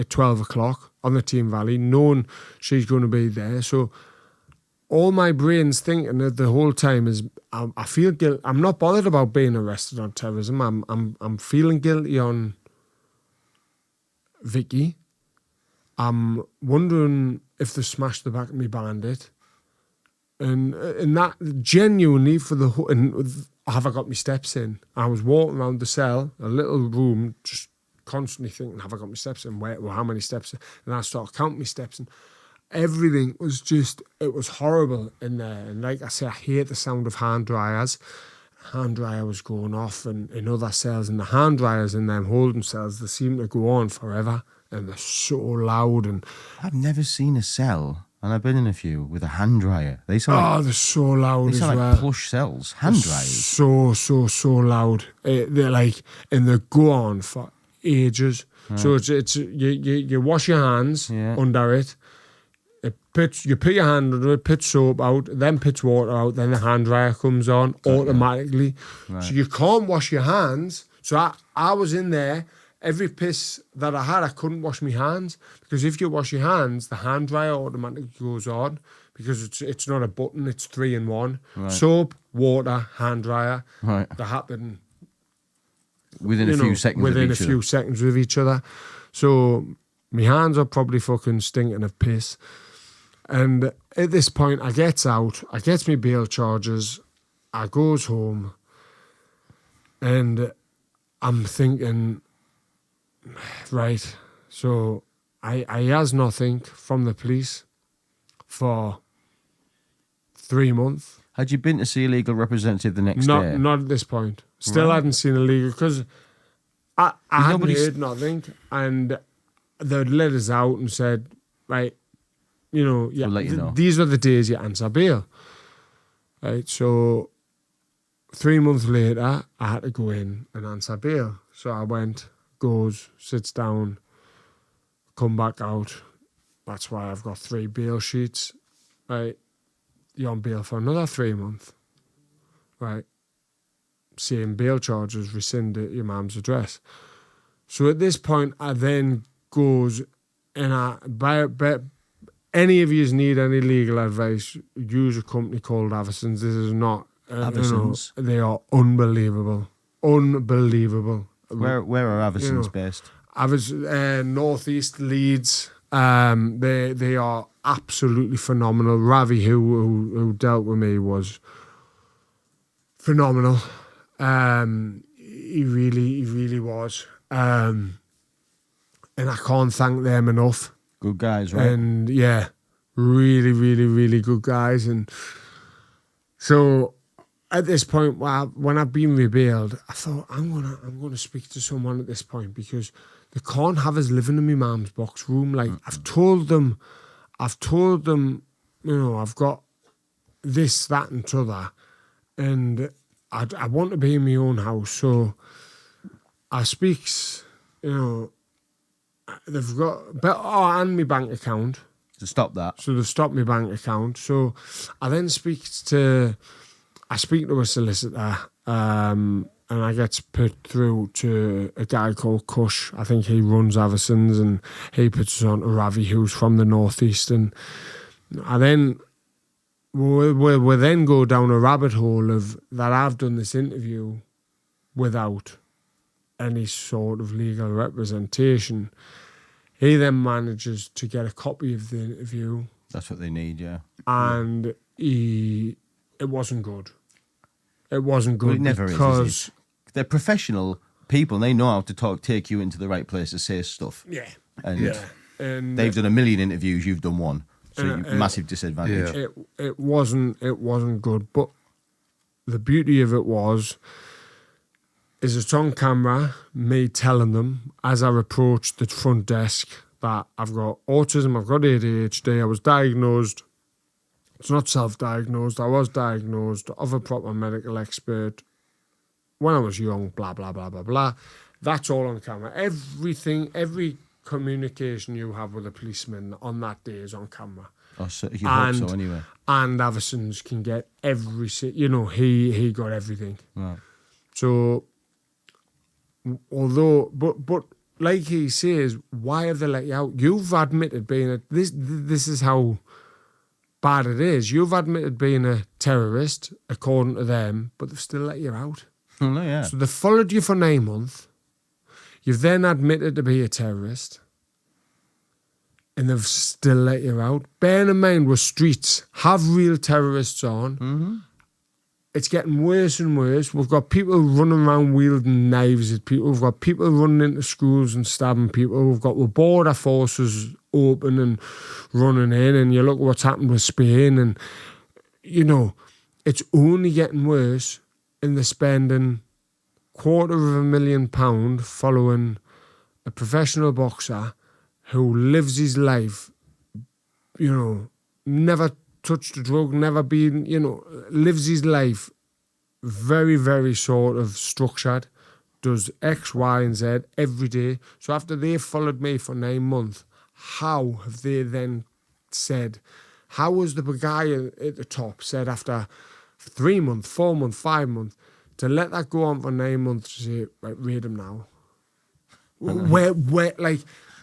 12 o'clock on the Team Valley, knowing she's going to be there. So all my brain's thinking the whole time is I feel guilty. I'm not bothered about being arrested on terrorism. I'm feeling guilty on Vicky. I'm wondering if they smashed the back of me bandit. And that genuinely for the whole, and have I got my steps in? I was walking around the cell, a little room, just constantly thinking, have I got my steps in? Where, well, how many steps? And I started counting my steps, and everything was just, it was horrible in there. And like I say, I hate the sound of hand dryers. Hand dryer was going off, and in other cells, and the hand dryers in them holding cells, they seem to go on forever, and they're so loud. And I've never seen a cell, and I've been in a few, with a hand dryer. They sound they're so loud they as sound well. like plush cells. Hand dryers. So loud. They're like, and they go on for ages. Right. So it's you wash your hands under it. You put your hand under it, put soap out, then put water out, then the hand dryer comes on automatically. Right. So you can't wash your hands. So I was in there. Every piss that I had, I couldn't wash my hands, because if you wash your hands, the hand dryer automatically goes on, because it's not a button, it's 3 in 1. Right. Soap, water, hand dryer. Right. They happen within a few seconds. Within a few seconds with each other. So my hands are probably fucking stinking of piss. And at this point, I gets out, I gets me bail charges, I goes home, and I'm thinking, right, so I has nothing from the police for 3 months. Had you been to see a legal representative the next day? Not at this point. Still hadn't seen a legal, because I hadn't heard nothing, and they'd let us out and said, right, you know, these are the days you answer bail. Right, so 3 months later, I had to go in and answer bail. So I went, goes, sits down, come back out. That's why I've got 3 bail sheets. Right, you're on bail for another 3 months. Right, same bail charges, rescind at your mum's address. So at this point, I then goes and any of you need any legal advice, use a company called Aversons. This is not... Aversons? They are unbelievable. Unbelievable. Where are Aversons based? Northeast Leeds. They are absolutely phenomenal. Ravi, who dealt with me, was phenomenal. He really was. And I can't thank them enough. Good guys, right? And yeah, really good guys. And so at this point, when I've been rebailed, I thought I'm gonna speak to someone at this point, because they can't have us living in my mum's box room. Like I've told them, you know, I've got this, that, and t'other, and I want to be in my own house. So I speaks, you know. They've got and my bank account to stop that. So they've stopped my bank account. So I then speak to a solicitor, and I get put through to a guy called Cush. I think he runs Aversons, and he puts us on to Ravi, who's from the northeast. And I then we'll then go down a rabbit hole of that I've done this interview without any sort of legal representation. He then manages to get a copy of the interview. That's what they need, yeah. And it wasn't good. It wasn't good. Well, it never is it? They're professional people, and they know how to take you into the right place to say stuff. Yeah. And they've done a million interviews, you've done one. So massive disadvantage. Yeah. It wasn't good. But the beauty of it is it's on camera, me telling them as I approached the front desk that I've got autism, I've got ADHD, I was diagnosed. It's not self-diagnosed, I was diagnosed of a proper medical expert when I was young, blah, blah, blah, blah, blah. That's all on camera. Everything, every communication you have with a policeman on that day is on camera. Oh, so you hope so anyway. And Averson's can get he got everything. Right. So, although, but like he says, why have they let you out? You've admitted being this is how bad it is. You've admitted being a terrorist, according to them, but they've still let you out. Oh, no, yeah. So they followed you for 9 months. You've then admitted to be a terrorist. And they've still let you out. Bearing in mind, we're streets, have real terrorists on. Mm-hmm. It's getting worse and worse. We've got people running around wielding knives at people. We've got people running into schools and stabbing people. We've got border forces open and running in. And you look at what's happened with Spain. And, it's only getting worse. And they're spending £250,000 following a professional boxer who lives his life, never touched a drug, never been, lives his life very, very sort of structured, does X, Y, and Z every day. So after they followed me for 9 months, how have they then said, how was the guy at the top said after 3 months, 4 months, 5 months, to let that go on for 9 months to say, right, raid him now? Where, like,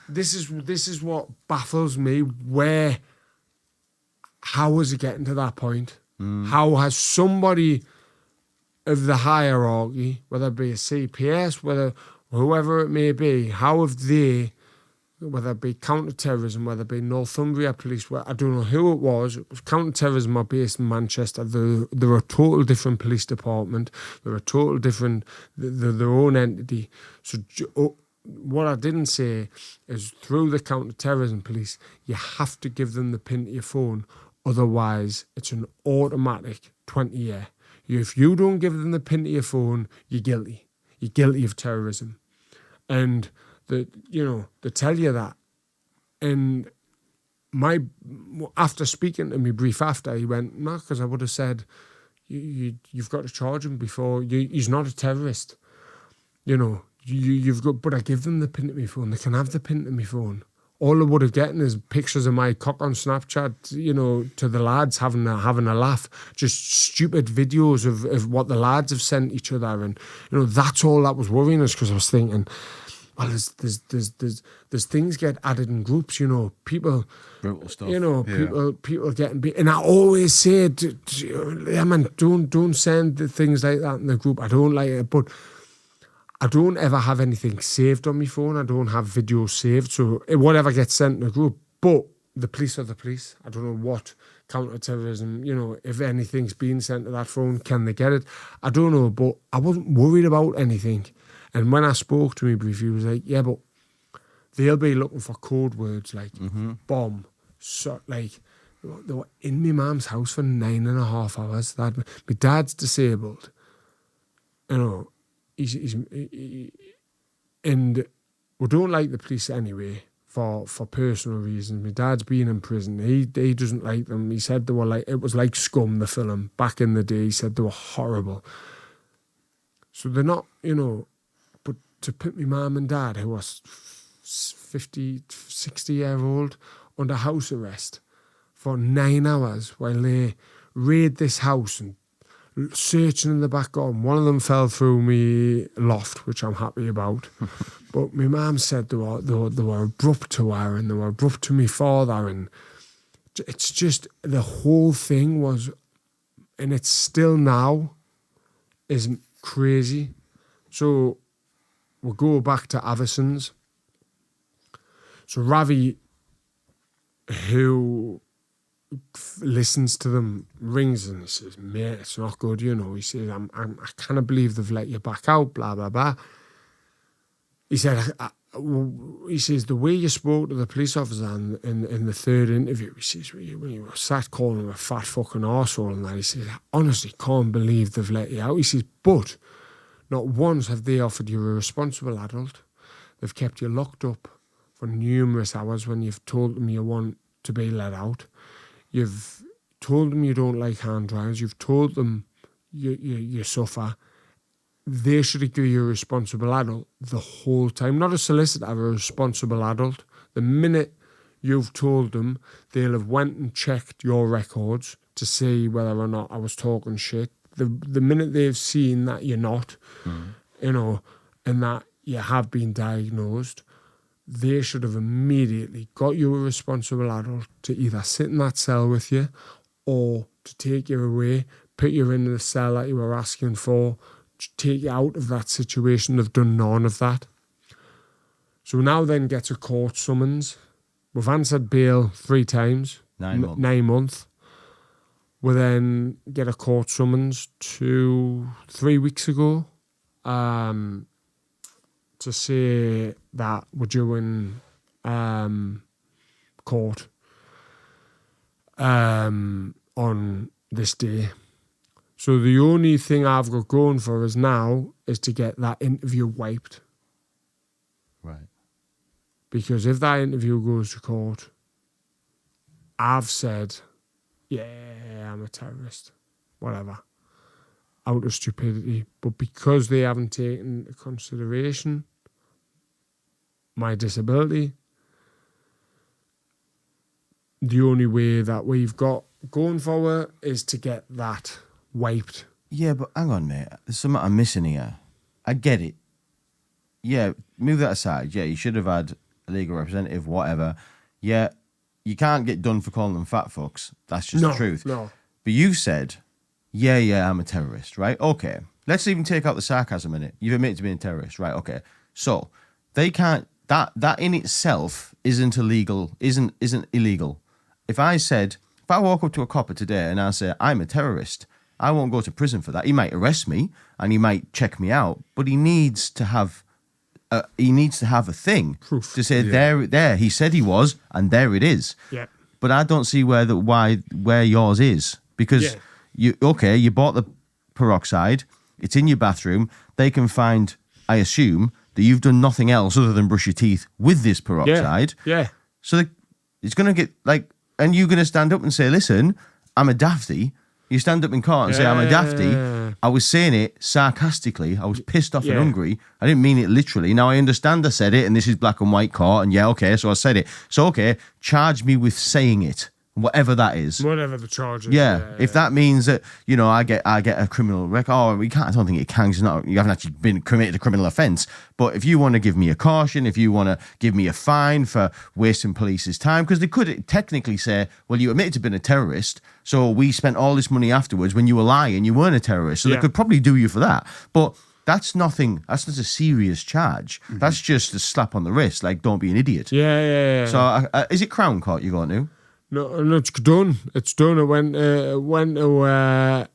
this is what baffles me. How is it getting to that point? How has somebody of the hierarchy, whether it be a CPS, whoever it may be, how have they, whether it be counter-terrorism, whether it be Northumbria Police, I don't know who it was counter-terrorism are based in Manchester. They're a total different police department. They're a total different, they're their own entity. So what I didn't say is through the counter-terrorism police, you have to give them the pin to your phone. Otherwise, it's an automatic 20-year. If you don't give them the pin to your phone, you're guilty. You're guilty of terrorism. And, they tell you that. And after speaking to me brief after, he went, no, because I would have said, you've got to charge him before. He's not a terrorist. You've got, but I give them the pin to my phone. They can have the pin to my phone. All I would have gotten is pictures of my cock on Snapchat, to the lads having a laugh. Just stupid videos of what the lads have sent each other, and that's all that was worrying us, because I was thinking, well, there's things get added in groups, people, brutal stuff. People getting beat, and I always say, man, don't send the things like that in the group. I don't like it, but I don't ever have anything saved on my phone. I don't have videos saved. So whatever gets sent in the group. But the police are the police. I don't know what counter-terrorism, if anything's being sent to that phone, can they get it? I don't know, but I wasn't worried about anything. And when I spoke to me briefly, he was like, yeah, but they'll be looking for code words like bomb. So, like, they were in my mum's house for 9.5 hours. My dad's disabled. And we don't like the police anyway for personal reasons. My dad's been in prison. He doesn't like them. He said it was like Scum, the film back in the day. He said they were horrible. So they're not, but to put my mum and dad, who was 50, 60-year-old, under house arrest for 9 hours while they raid this house and searching in the back garden. One of them fell through me loft, which I'm happy about. But my mum said they were abrupt to her, and they were abrupt to my father, and it's just the whole thing was, and it's still now, is crazy. So we'll go back to Averson's. So Ravi, who listens to them, rings and he says, mate, it's not good, He says, I can't believe they've let you back out, blah, blah, blah. He said, he says, the way you spoke to the police officer in the third interview, he says, when you were sat calling him a fat fucking arsehole and that, he says, I honestly can't believe they've let you out. He says, but not once have they offered you a responsible adult. They've kept you locked up for numerous hours when you've told them you want to be let out. You've told them you don't like hand dryers. You've told them you suffer. they should have given you a responsible adult the whole time. Not a solicitor, a responsible adult. The minute you've told them, they'll have went and checked your records to see whether or not I was talking shit. The minute they've seen that you're not, you know, and that you have been diagnosed, they should have immediately got you a responsible adult to either sit in that cell with you or to take you away, put you in the cell that you were asking for, take you out of that situation. They've done none of that. So we now then get a court summons. We've answered bail 3 times. 9 months. 9 months. We then get a court summons 3 weeks ago to say that we're due in court on this day. So the only thing I've got going for us now is to get that interview wiped. Right. Because if that interview goes to court, I've said, yeah, I'm a terrorist, whatever, out of stupidity. But because they haven't taken into consideration my disability, the only way that we've got going forward is to get that wiped. Yeah, but hang on, mate. There's something I'm missing here. I get it. Yeah, move that aside. Yeah, you should have had a legal representative, whatever. Yeah, you can't get done for calling them fat fucks. That's just the truth. No. But you've said, yeah, I'm a terrorist, right? Okay. Let's even take out the sarcasm in it. You've admitted to being a terrorist, right? Okay. So they can't. That in itself isn't illegal. Isn't illegal. If I walk up to a copper today and I say I'm a terrorist, I won't go to prison for that. He might arrest me and he might check me out, but he needs to have a thing Proof. to say there. He said he was, and there it is. Yeah. But I don't see where yours is, because you bought the peroxide. It's in your bathroom. They can find, I assume, that you've done nothing else other than brush your teeth with this peroxide. Yeah. So it's going to get and you're going to stand up and say, listen, I'm a dafty. You stand up in court and say, I'm a dafty. I was saying it sarcastically. I was pissed off and hungry. I didn't mean it literally. Now, I understand I said it, and this is black and white court, and so I said it. So, okay, charge me with saying it, whatever that is. Whatever the charge is. If that means that, I get a criminal record. Oh, I don't think it can. You haven't actually been committed a criminal offence. But if you want to give me a caution, if you want to give me a fine for wasting police's time, because they could technically say, well, you admitted to being a terrorist, so we spent all this money afterwards when you were lying, you weren't a terrorist. So they could probably do you for that. But that's nothing. That's not a serious charge. Mm-hmm. That's just a slap on the wrist, like, don't be an idiot. Yeah. So is it Crown Court you're going to? No, it's done. It's done. It went to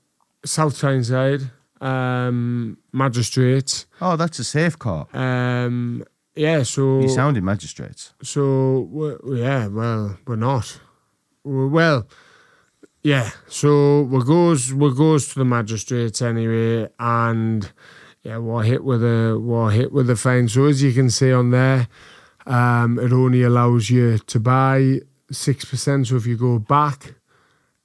South Tyneside magistrates. Oh, that's a safe court. So You sounded magistrates. So we're not. So we goes to the magistrates anyway, and we're hit with a fine. So as you can see on there, it only allows you to buy 6%. So if you go back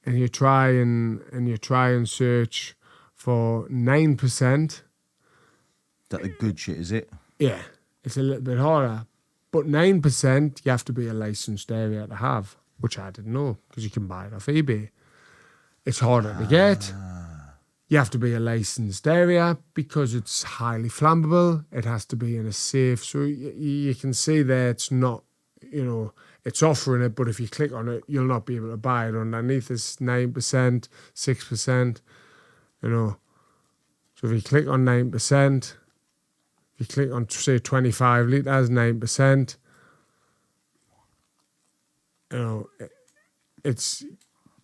and you try and search for 9%, That the good shit, is it? yeah, it's a little bit harder. But 9% you have to be a licensed area to have, which I didn't know, because you can buy it off eBay. It's harder to get. You have to be a licensed area because it's highly flammable. It has to be in a safe. So you can see there it's not, it's offering it, but if you click on it, you'll not be able to buy it. Underneath is 9%, 6%, So if you click on 9%, if you click on, say, 25 litres, 9%, it's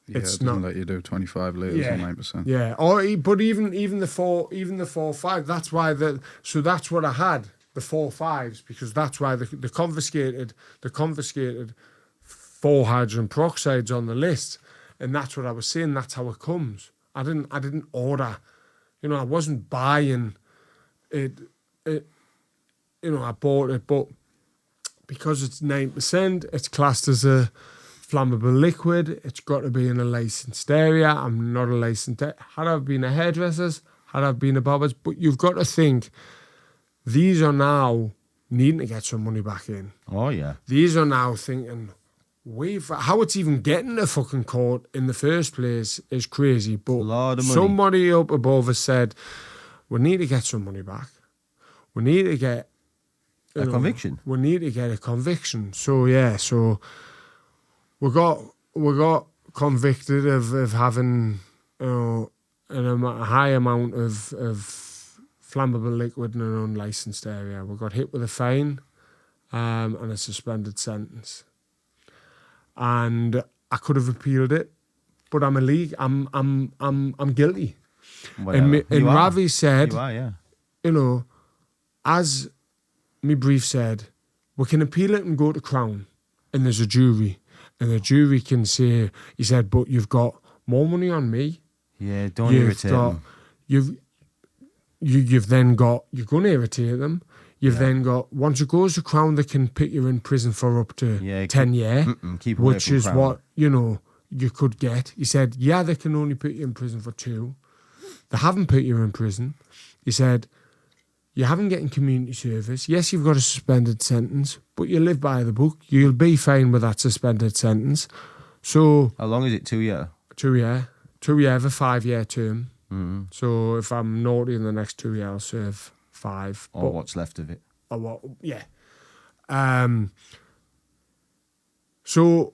it doesn't not let you do 25 litres on 9%. Yeah, but even the 4.5. That's why so that's what I had, the 4.5s, because that's why the confiscated 4 hydrogen peroxides on the list, and that's what I was saying. That's how it comes. I didn't order, I wasn't buying it. I bought it, but because it's 9%, it's classed as a flammable liquid. It's got to be in a licensed area. I'm not a licensed. Had I been a hairdresser, had I been a Bobberts. But you've got to think, these are now needing to get some money back in. Oh, yeah. These are now thinking, how it's even getting to fucking court in the first place is crazy. But lot of money. somebody up above has said, we need to get some money back. We need to get A conviction. We need to get a conviction. So yeah, we got convicted of having a high amount of flammable liquid in an unlicensed area. We got hit with a fine and a suspended sentence. And I could have appealed it, but I'm guilty. Whatever. And Ravi said, You are, yeah. you know, as my brief said, we can appeal it and go to Crown, and there's a jury, and the jury can say, he said, but you've got more money on me. Yeah, don't irritate them. You've then got, you're going to irritate them. You've then got, once it goes to Crown, they can put you in prison for up to 10 years, keep away which from is Crown. what, you know, you could get. He said, yeah, they can only put you in prison for 2. They haven't put you in prison. He said, you haven't getting community service. Yes, you've got a suspended sentence, but you live by the book. You'll be fine with that suspended sentence. So How long is it? 2 years? 2 year, 2 year, a 5-year term. Mm-hmm. So if I'm naughty in the next 2 years, I'll serve 5. Or what's left of it. Or what? Yeah. So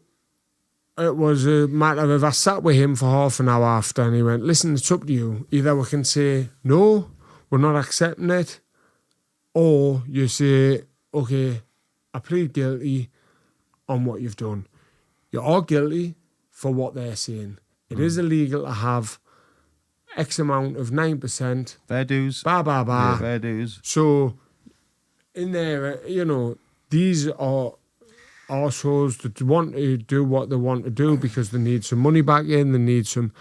it was a matter of, I sat with him for half an hour after, and he went, listen, it's up to you. Either we can say, no, we're not accepting it, or you say, okay, I plead guilty on what you've done. You are guilty for what they're saying. It is illegal to have X amount of 9%. Fair dues. Yeah, fair dues. So, in there, you know, these are arseholes that want to do what they want to do because they need some money back in, they need some...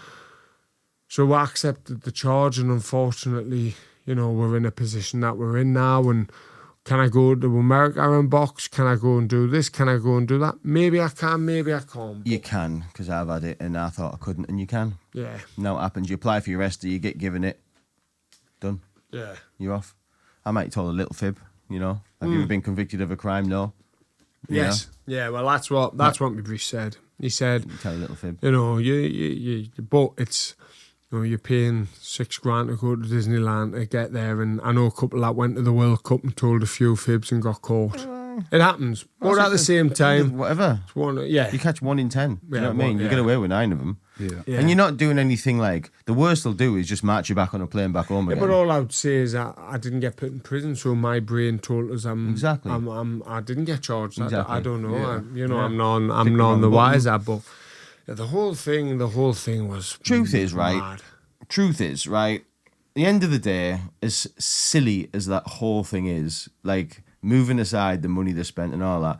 So I accepted the charge, and unfortunately, you know, we're in a position that we're in now, and can I go to America and box? Can I go and do this? Can I go and do that? Maybe I can, maybe I can't. You can, because I've had it and I thought I couldn't, and you can. Yeah. Now it happens. You apply for your Esther, you get given it. Done. Yeah. You're off. I might have told a little fib, you know. Have you ever been convicted of a crime? No. Yes. Yeah, well, that's what my brief said. He said, You tell a little fib. you know, you but it's, you know, you're paying $6,000 to go to Disneyland to get there, and I know a couple that went to the World Cup and told a few fibs and got caught. It happens, but at the same time, Whatever. it's one, yeah, You catch 1 in 10. You know what I mean? You yeah. get away with 9 of them. Yeah. And you're not doing anything like... The worst they'll do is just march you back on a plane back home Yeah, again. but all I would say is I didn't get put in prison, so my brain told us Exactly. I didn't get charged. Exactly. I don't know. Yeah. I'm none wrong the button. wiser. But yeah, the whole thing was Truth is, right? mad. Truth is, right? At the end of the day, as silly as that whole thing is, like moving aside the money they spent and all that,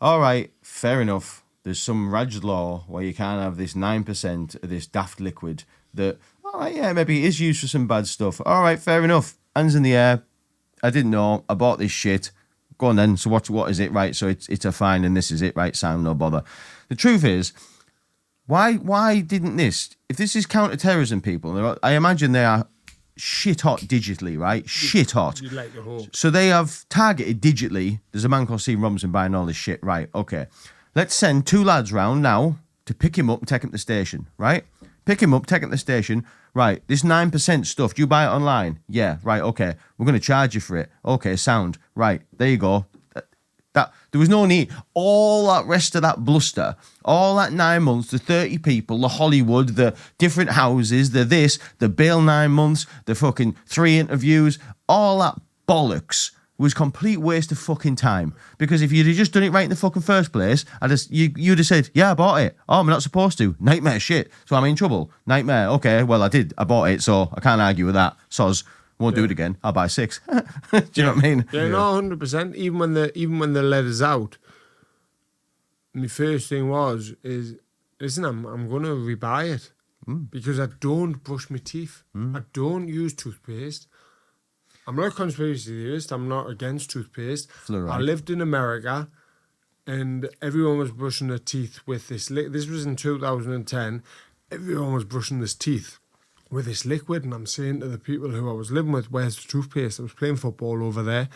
all right, fair enough. There's some Raj law where you can't have this 9% of this daft liquid that, all right, yeah, maybe it is used for some bad stuff. All right, fair enough. Hands in the air. I didn't know. I bought this shit. Go on then. So what is it, right? So it's a fine and this is it, right? Sound, no bother. The truth is, why didn't this, if this is counter-terrorism people, I imagine they are shit hot digitally, right? Shit hot. You'd like to hope. So they have targeted digitally. There's a man called Steve Robinson buying all this shit, right? Okay. Let's send 2 lads round now to pick him up and take him to the station, right? Pick him up, take him to the station. Right, this 9% stuff, do you buy it online? Yeah, right, okay. We're going to charge you for it. Okay, sound. Right, there you go. That there was no need. All that rest of that bluster, all that 9 months, the 30 people, the Hollywood, the different houses, the this, the bail 9 months, the fucking 3 interviews, all that bollocks was complete waste of fucking time. Because if you'd have just done it right in the fucking first place, you'd have said, yeah, I bought it. Oh, I'm not supposed to. Nightmare shit. So I'm in trouble. Nightmare. Okay, well, I did. I bought it, so I can't argue with that. Soz. Won't do it again. I'll buy 6. Do you know what I mean? Yeah, no, 100%. Even when they let us out, my first thing is listen, I'm gonna rebuy it because I don't brush my teeth. I don't use toothpaste. I'm not a conspiracy theorist. I'm not against toothpaste. Fluoride. I lived in America, and everyone was brushing their teeth with this. This was in 2010. Everyone was brushing their teeth with this liquid, and I'm saying to the people who I was living with, where's the toothpaste? I was playing football over there.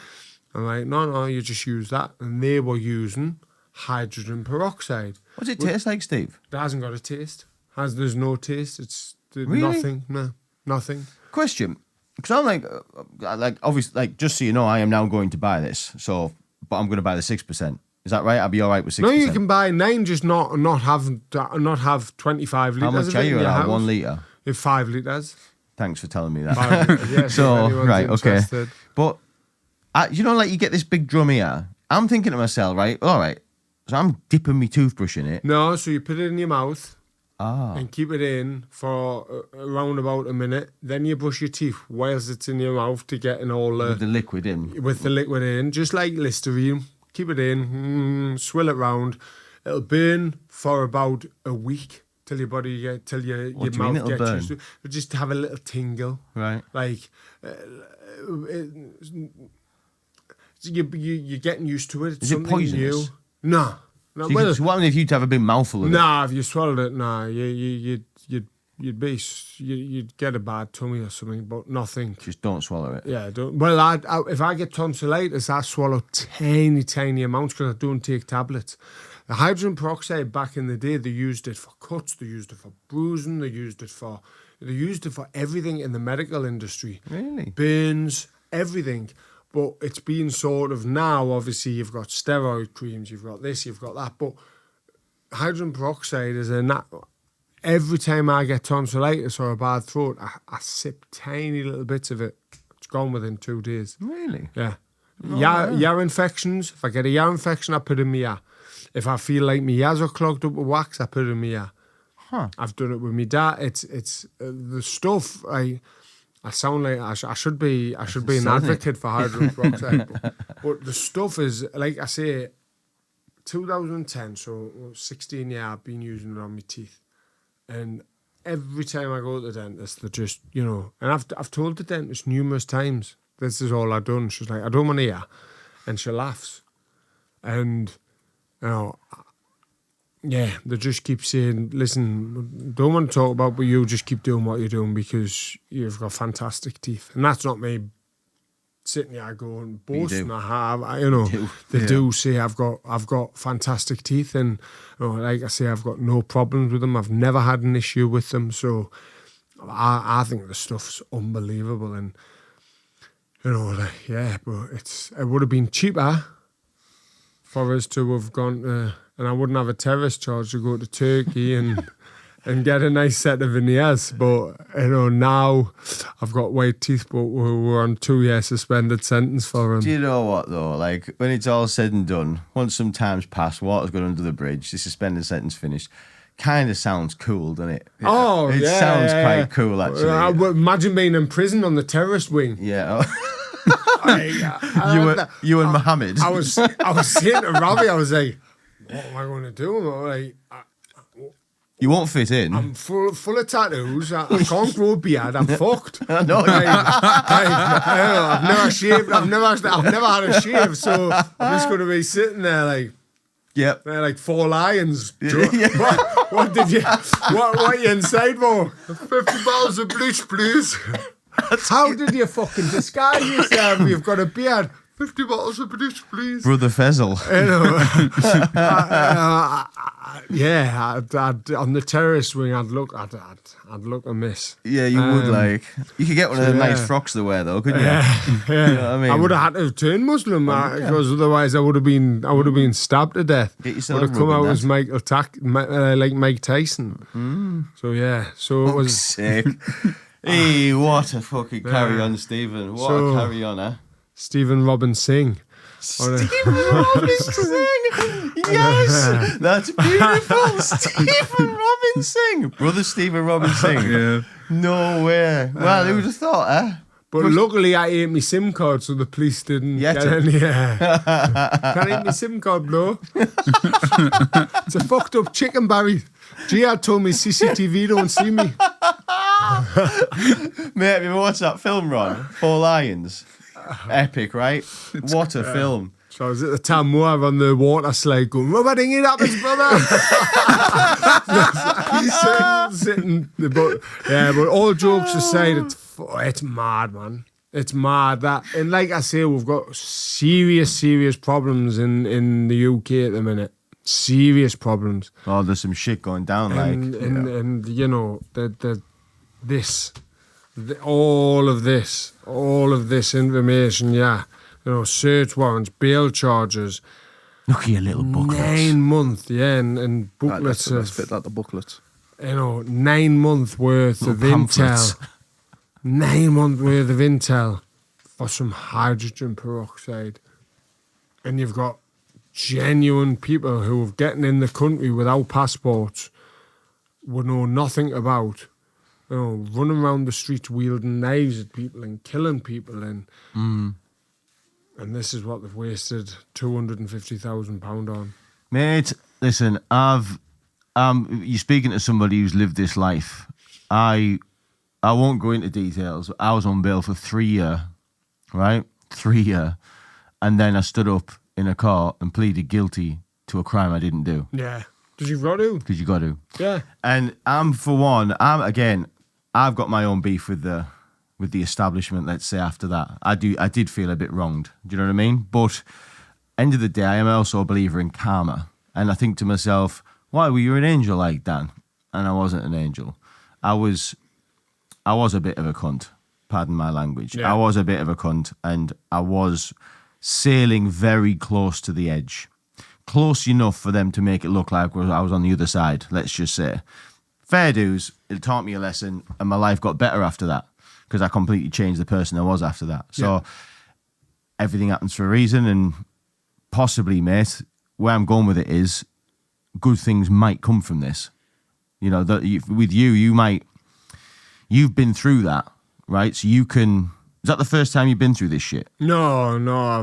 I'm like, no, you just use that. And they were using hydrogen peroxide. What's it taste like, Steve? It hasn't got a taste. There's no taste. It's Really? nothing. No, nothing. Question. Because I'm like, obviously, like, just so you know, I am now going to buy this. So, but I'm going to buy the 6%. Is that right? I'll be all right with 6%. No, you can buy 9, just not have 25 litres. How much of are it in you your at? house. 1 litre? You have 5 litres. Thanks for telling me that. 5 litres, yeah. So, if anyone's right, okay. interested. But, you know, like you get this big drum here. I'm thinking to myself, right, all right, so I'm dipping my toothbrush in it. No, so you put it in your mouth. Ah. And keep it in for around about a minute. Then you brush your teeth whilst it's in your mouth to get in all With the liquid in. with the liquid in, just like Listerine. Keep it in, swill it round. It'll burn for about a week till your body till your What do you mean mouth it'll gets burn? used to it. But just have a little tingle, Right. like you're getting used to it. It's Is it something poisonous? new. No. So, so what if you'd have a big mouthful of it? Nah, if you swallowed it, you'd get a bad tummy or something, but nothing. Just don't swallow it. Yeah, don't. Well, if I get tonsillitis, I swallow tiny amounts because I don't take tablets. The hydrogen peroxide back in the day, they used it for cuts, they used it for bruising, they used it for everything in the medical industry. Really? Burns, everything. But it's been sort of now, obviously, you've got steroid creams, you've got this, you've got that. But hydrogen peroxide is every time I get tonsillitis or a bad throat, I sip tiny little bits of it. It's gone within 2 days. Really? Yeah. yeah. Yaw infections, if I get a yaw infection, I put it in my yaw. If I feel like my yaws are clogged up with wax, I put it in my yaw. Huh. I've done it with my dad. It's the stuff I sound like I should be an advocate for hydrogen peroxide, but the stuff is, like I say, 2010, so 16 years I've been using it on my teeth, and every time I go to the dentist, they just, and I've told the dentist numerous times, this is all I've done. She's like, I don't want to hear, and she laughs, and yeah, they just keep saying, listen, don't want to talk about, but you just keep doing what you're doing because you've got fantastic teeth. And that's not me sitting here going, boasting. I have, they do say I've got fantastic teeth, and like I say, I've got no problems with them. I've never had an issue with them. So I think the stuff's unbelievable. And, but it would have been cheaper for us to have gone to, and I wouldn't have a terrorist charge to go to Turkey and get a nice set of veneers. But, now I've got white teeth, but we're on 2-year suspended sentence for them. Do you know what, though? Like, when it's all said and done, once some time's passed, water's gone under the bridge, the suspended sentence finished, kind of sounds cool, doesn't it? Oh, it yeah. sounds quite cool, actually. I would imagine being in prison on the terrorist wing. Yeah. You and Mohammed. I was saying to Robbie, I was like, what am I going to do? I'm like, you won't fit in. I'm full of tattoos. I can't grow a beard. I'm fucked. I know. I've never shaved. I've never had a shave. So I'm just going to be sitting there like, yep. Like 4 lions. Yeah. What did you? What are you inside for? 50 bottles of bleach, please. How did you fucking disguise yourself? You've got a beard. 50 bottles of bleach, please. Brother Fezzle. I'd on the terrorist wing, I'd look a miss. Yeah, you would like. You could get one of the nice frocks to wear, though, couldn't you? Yeah. You know what I mean? I would have had to turn Muslim because otherwise I would have been stabbed to death. Get yourself would have come out rubbing as that. like Mike Tyson. So yeah, so it was sick. Hey, what a fucking carry on, Stephen. What a carry on, eh? Stephen Robin Singh. Stephen Robin Singh. Yes, that's beautiful. Stephen Robin Singh, brother Stephen Robin Singh. Yeah. No way. Well, who would have thought, eh? But luckily, I ate my SIM card, so the police didn't get any. Can't eat my SIM card, bro. It's a fucked up chicken, Barry. Jihad told me CCTV don't see me. Mate, have you ever watched that film, Ron? 4 Lions. Epic, right? What a film. So I was at the Tamworth on the water slide going, rubbing it up his brother. sitting, but all jokes aside, it's mad, man. It's mad that, and like I say, we've got serious problems in the UK at the minute. Serious problems. Oh, there's some shit going down, and you know, all of this information, yeah. You know, search warrants, bail charges. Look at your little booklets. 9 months, yeah, and booklets. Let's fit that the booklets. You know, 9 months worth of pamphlets. intel. 9 months worth of intel for some hydrogen peroxide. And you've got genuine people who have gotten in the country without passports, would know nothing about, you know, running around the streets wielding knives at people and killing people. And this is what they've wasted £250,000 on. Mate, listen, you're speaking to somebody who's lived this life. I won't go into details. I was on bail for 3 years, right? 3 years. And then I stood up in a court and pleaded guilty to a crime I didn't do. Yeah. Did you got to? Because you got to. Yeah. And I've got my own beef with the establishment, let's say, after that. I did feel a bit wronged. Do you know what I mean? But end of the day, I am also a believer in karma. And I think to myself, why were you an angel like Dan? And I wasn't an angel. I was a bit of a cunt. Pardon my language. Yeah. I was a bit of a cunt, and I was sailing very close to the edge. Close enough for them to make it look like I was on the other side, let's just say. Fair dues, it taught me a lesson, and my life got better after that, because I completely changed the person I was after that. So everything happens for a reason, and possibly, mate, where I'm going with it is good things might come from this. You know, with you've been through that, right? So you can. Is that the first time you've been through this shit? No.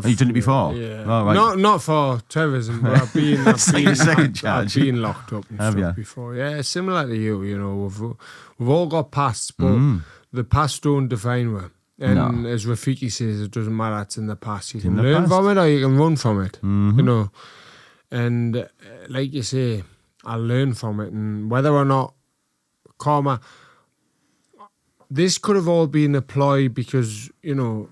You've done it before? Yeah. Oh, right. Not for terrorism, but I've been Like a second charge. I've been locked up and Have stuff ya? before. Yeah, similar to you. You know, we've all got pasts, but the past don't define us. And as Rafiki says, it doesn't matter. It's in the past. You can the learn past. from it or you can run from it. You know, and like you say, I learn from it, and whether or not karma. This could have all been a ploy because, you know,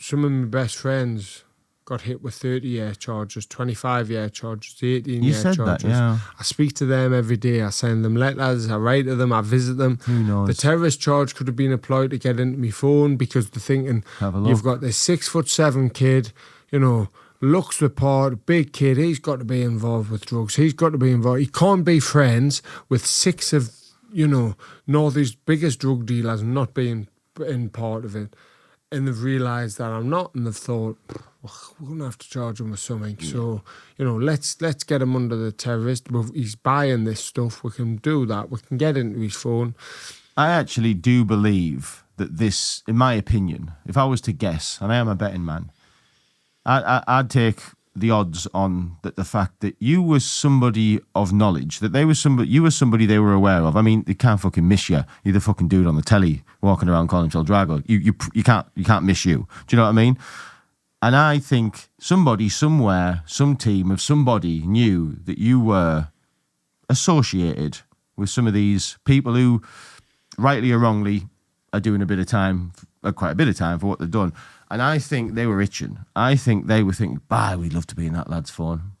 some of my best friends got hit with 30-year charges, 25-year charges, 18-year You said charges. that, yeah. I speak to them every day. I send them letters. I write to them. I visit them. Who knows? The terrorist charge could have been a ploy to get into my phone because they're thinking, Have a look. you've got this 6'7" kid, you know, looks the part, big kid. He's got to be involved with drugs. He's got to be involved. He can't be friends with six of, you know, Northie's biggest drug dealers not being in part of it. And they've realised that I'm not, and they've thought, we're going to have to charge him with something. Yeah. So, you know, let's get him under the terrorist. He's buying this stuff. We can do that. We can get into his phone. I actually do believe that this, in my opinion, if I was to guess, and I am a betting man, I'd take the odds on that the fact that you were somebody of knowledge, that you were somebody they were aware of. I mean, they can't fucking miss you. You're the fucking dude on the telly walking around calling himself Drago. You can't miss you. Do you know what I mean? And I think somebody somewhere, some team of somebody knew that you were associated with some of these people who, rightly or wrongly, are doing quite a bit of time for what they've done. And I think they were itching. I think they were thinking, we'd love to be in that lad's phone.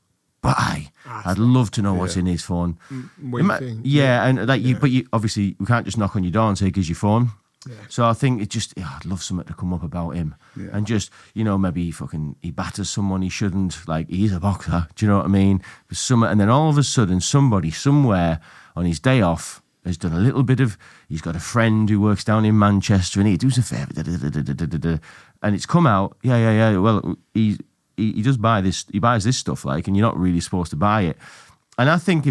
I'd love to know what's in his phone. But you obviously, we can't just knock on your door and say, "Here's your phone." Yeah. So I think I'd love something to come up about him. Yeah. And just, you know, maybe he batters someone he shouldn't. Like, he's a boxer. Do you know what I mean? And then all of a sudden, somebody somewhere on his day off has done a little bit of, he's got a friend who works down in Manchester and he does a favour, and it's come out, well, he does buy this, he buys this stuff, like, and you're not really supposed to buy it. And I think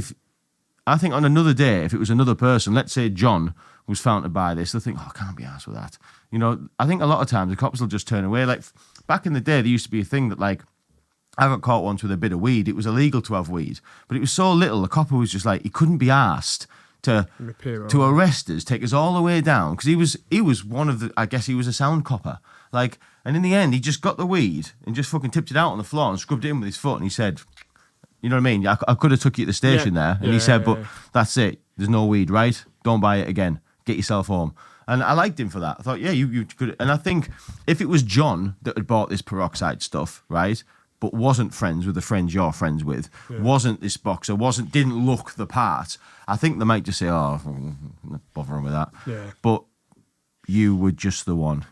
on another day, if it was another person, let's say John was found to buy this, they'll think, I can't be arsed with that. You know, I think a lot of times the cops will just turn away. Like, back in the day, there used to be a thing that, like, I got caught once with a bit of weed. It was illegal to have weed, but it was so little, the copper was just like, he couldn't be arsed to Payroll. to arrest us, take us all the way down, because he was one of the, I guess he was a sound copper. Like, and in the end, he just got the weed and just fucking tipped it out on the floor and scrubbed it in with his foot, and he said, you know what I mean? I could have took you to the station there, and he said, but that's it. There's no weed, right? Don't buy it again. Get yourself home. And I liked him for that. I thought, yeah, you could. And I think if it was John that had bought this Peroxide stuff, right, but wasn't friends with the friends you're friends with, wasn't this boxer, didn't look the part, I think they might just say, oh, I'm not bothering with that. Yeah. But you were just the one.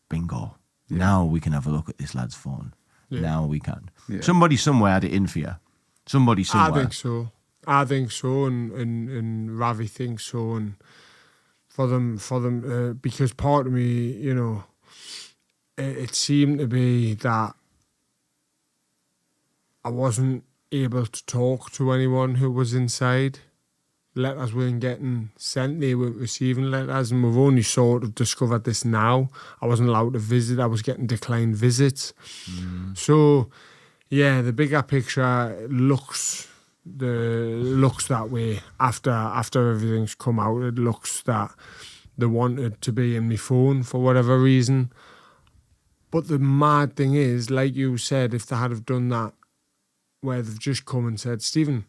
Bingo. Yeah. Now we can have a look at this lad's phone. Yeah. Now we can. Yeah. Somebody somewhere had it in for you. Somebody somewhere. I think so, and Ravi thinks so, and for them, because part of me, you know, it seemed to be that I wasn't able to talk to anyone who was inside. Letters weren't getting sent, they weren't receiving letters, and we've only sort of discovered this now. I wasn't allowed to visit, I was getting declined visits. So, yeah, the bigger picture looks that way after everything's come out. It looks that they wanted to be in my phone for whatever reason. But the mad thing is, like you said, if they had have done that, where they've just come and said, Stephen,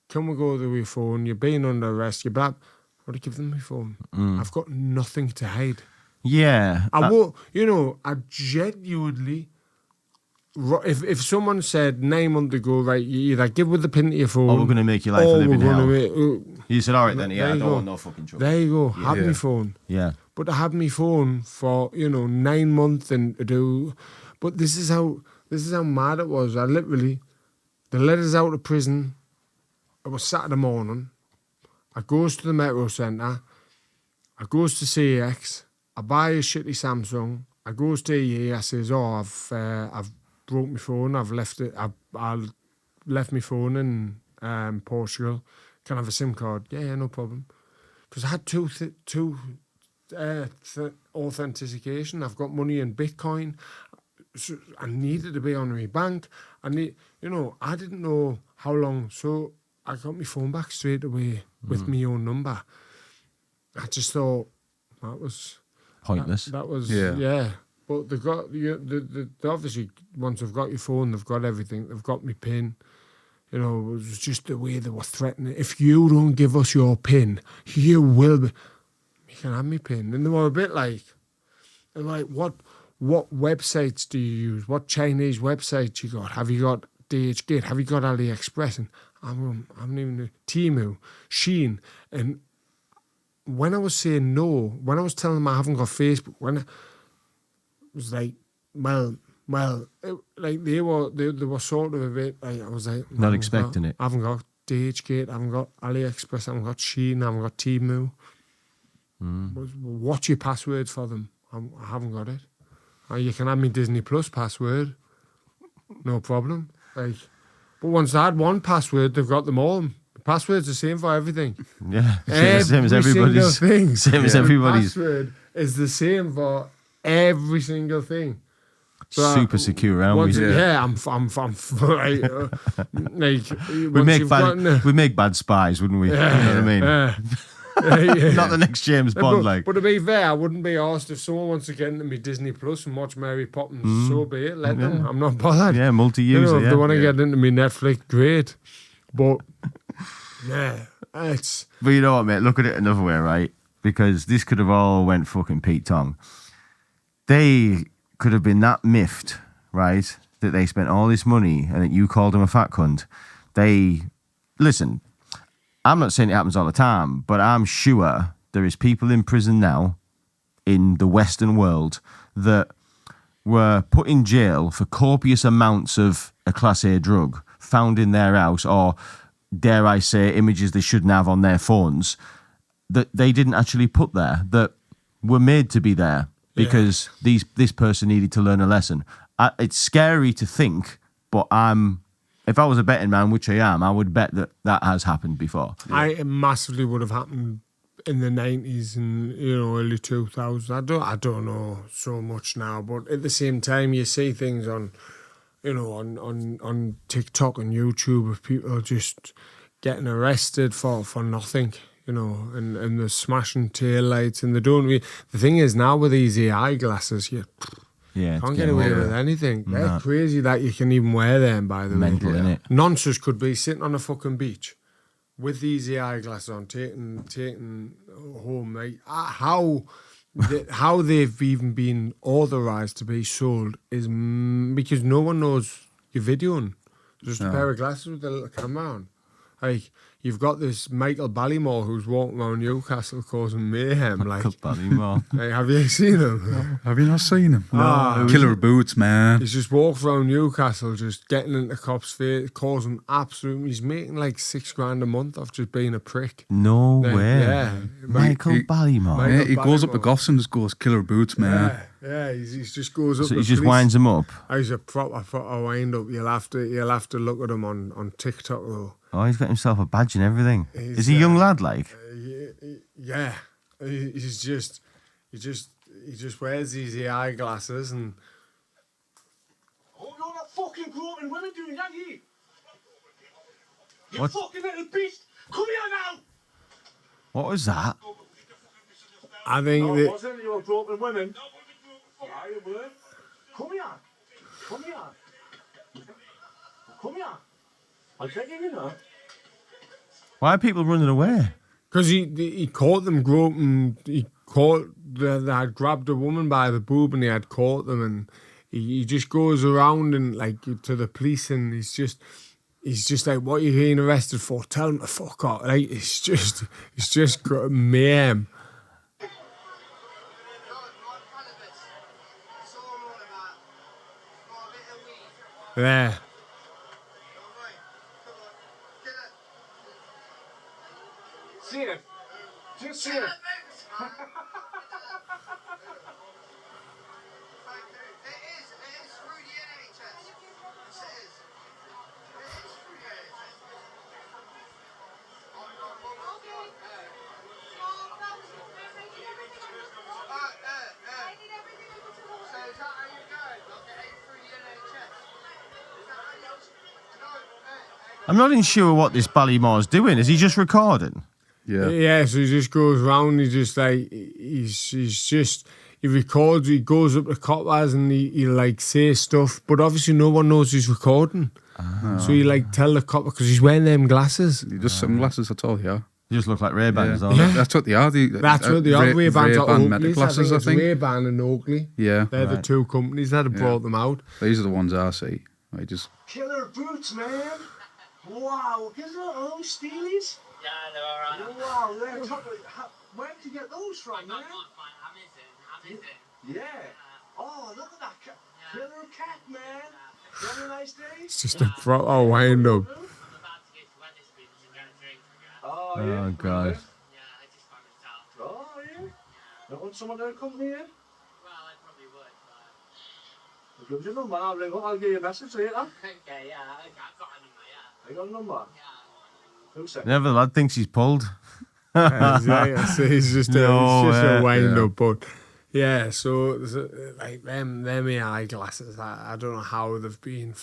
can we go to your phone? You're being under arrest. You're bad. I would have given them my phone. I've got nothing to hide. Yeah. I won't, you know, I genuinely, if someone said 9 months ago, right, you either give with the pin to your phone, or we're going to make your life a living hell. You said, all right then, I don't go. want no fucking trouble. There you go, have my phone. Yeah. But I had my phone for, 9 months and to do, but this is how mad it was. I literally, they let us out of prison. It was Saturday morning. I goes to the Metro Centre. I goes to CX. I buy a shitty Samsung. I goes to EA. I says, I've broke my phone. I've left it. I left my phone in Portugal. Can I have a SIM card? Yeah, no problem. Because I had two authentication. I've got money in Bitcoin. So I needed to be on my bank. I didn't know how long. So I got my phone back straight away with my own number. I just thought that was pointless. That was yeah. But they got they obviously, once they've got your phone, they've got everything. They've got my PIN. You know, it was just the way they were threatening. If you don't give us your PIN, you will be. You can have my PIN. And they were a bit like, what websites do you use? What Chinese websites you got? Have you got DHgate? Have you got AliExpress? And I'm even Temu, Shein. And when I was saying no, when I was telling them I haven't got Facebook, when it was like, they were sort of a bit like, I was like, not expecting it. I haven't got DHgate, I haven't got AliExpress, I haven't got Shein, I haven't got Temu. What's your password for them? I haven't got it. You can have me Disney Plus password, no problem. But once I had one password, they've got them all. The password's the same for everything. Yeah, same as everybody's. Thing. Same as everybody's. The password is the same for every single thing. So super secure, aren't we? Yeah, I'm we make bad spies, wouldn't we? Yeah, you know what I mean? Not the next James Bond, But to be fair, I wouldn't be asked if someone wants to get into me Disney Plus and watch Mary Poppins. So be it. Let them. I'm not bothered. Yeah, multi-user. If they want to get into me Netflix, great. But yeah, it's. But you know what, mate? Look at it another way, right? Because this could have all went fucking Pete Tong. They could have been that miffed, right? That they spent all this money and that you called them a fat cunt. Listen. I'm not saying it happens all the time, but I'm sure there is people in prison now in the Western world that were put in jail for copious amounts of a Class A drug found in their house, or dare I say, images they shouldn't have on their phones, that they didn't actually put there, that were made to be there because this person needed to learn a lesson. It's scary to think, but if I was a betting man, which I am, I would bet that has happened before. It massively would have happened in the 90s and early 2000s. I don't know so much now, but at the same time, you see things on TikTok and YouTube of people just getting arrested for nothing. you know, and the smashing tail lights, and they don't. The thing is now with these AI glasses, you can't get away with anything. No. They're crazy that you can even wear them. By the Mental, way, innit? nonsense could be sitting on a fucking beach with these AI glasses on, taking home. Like how they've even been authorized to be sold is because no one knows you're videoing. Just a pair of glasses with a little camera on. Like, you've got this Michael Ballymore who's walking around Newcastle causing mayhem. Like, Ballymore. like, have you seen him? Have you not seen him? No. Killer boots, man. He's just walking around Newcastle, just getting into cops' face, causing absolute. He's making like $6,000 a month off just being a prick. No way. Yeah. Michael Ballymore. Yeah, he goes up to goths and just goes, killer boots, man. Yeah, he just goes up. So to he just police. winds him up. He's a proper wind up. You'll have to look at him on TikTok though. Oh, he's got himself a badge and everything. Is he a young lad like? Yeah, he just wears these AI glasses and. Oh, you're not fucking groping women doing that, you? You What? fucking little beast! Come here now! What was that? I think No, that. it wasn't. You were groping women. Yeah, you were. Come here. Come here. Come here. I'll take you, you know. Why are people running away? Because he caught them groping. They had grabbed a woman by the boob and he had caught them, and he just goes around and like to the police, and he's just like, what are you being arrested for? Tell him to fuck off. Like it's just got mayhem. Yeah. See it. Just see it. I'm not even sure what this Ballymore's doing. Is he just recording? Yeah. So he just goes round. He just like he records. He goes up to coppers and he like says stuff, but obviously no one knows he's recording. So he like tell the copper because he's wearing them glasses. You just sunglasses, that's all, yeah. They just look like Ray-Bans, Yeah. don't they? That's what they are. That's what the other Ray-Bans are. Ray-Ban Oakley's. glasses, I think. Ray-Ban and Oakley. Yeah. They're the two companies that have brought them out. These are the ones I see. I just... Killer boots, man. Wow. Here's those Steelies. Yeah, they're alright. Wow, they're top. Where did you get those from, man? Amazon. Yeah. Oh, look at that killer cat, man. You have a nice day? It's just a proper wind up. I'm about to get to Wetherspoons and get a drink. Oh, Oh, yeah. God. Yeah, I just found it out. Oh, yeah. You want someone to accompany you? Well, I probably would, but... I'll give you a number. I'll ring up. I'll give you a message later. Okay, yeah, I've got a number, yeah. I got a number. Yeah. 2 seconds. Never the lad thinks he's pulled. So he's just No, a wind yeah. up, but yeah. So like them AI glasses, I don't know how they've been.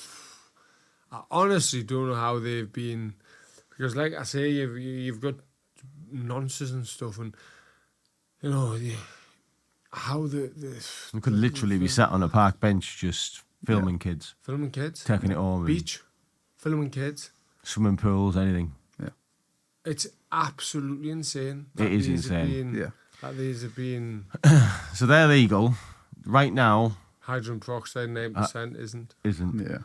I honestly don't know how they've been, because like I say, you've got nonsense and stuff, and you know how the We could literally be sat on a park bench just filming kids, filming kids, taking it home, and beach, filming kids. swimming pools, anything. It's absolutely insane. It is insane. Yeah. That these have been So they're legal. Right now, hydrogen peroxide 9% isn't. isn't. Yeah.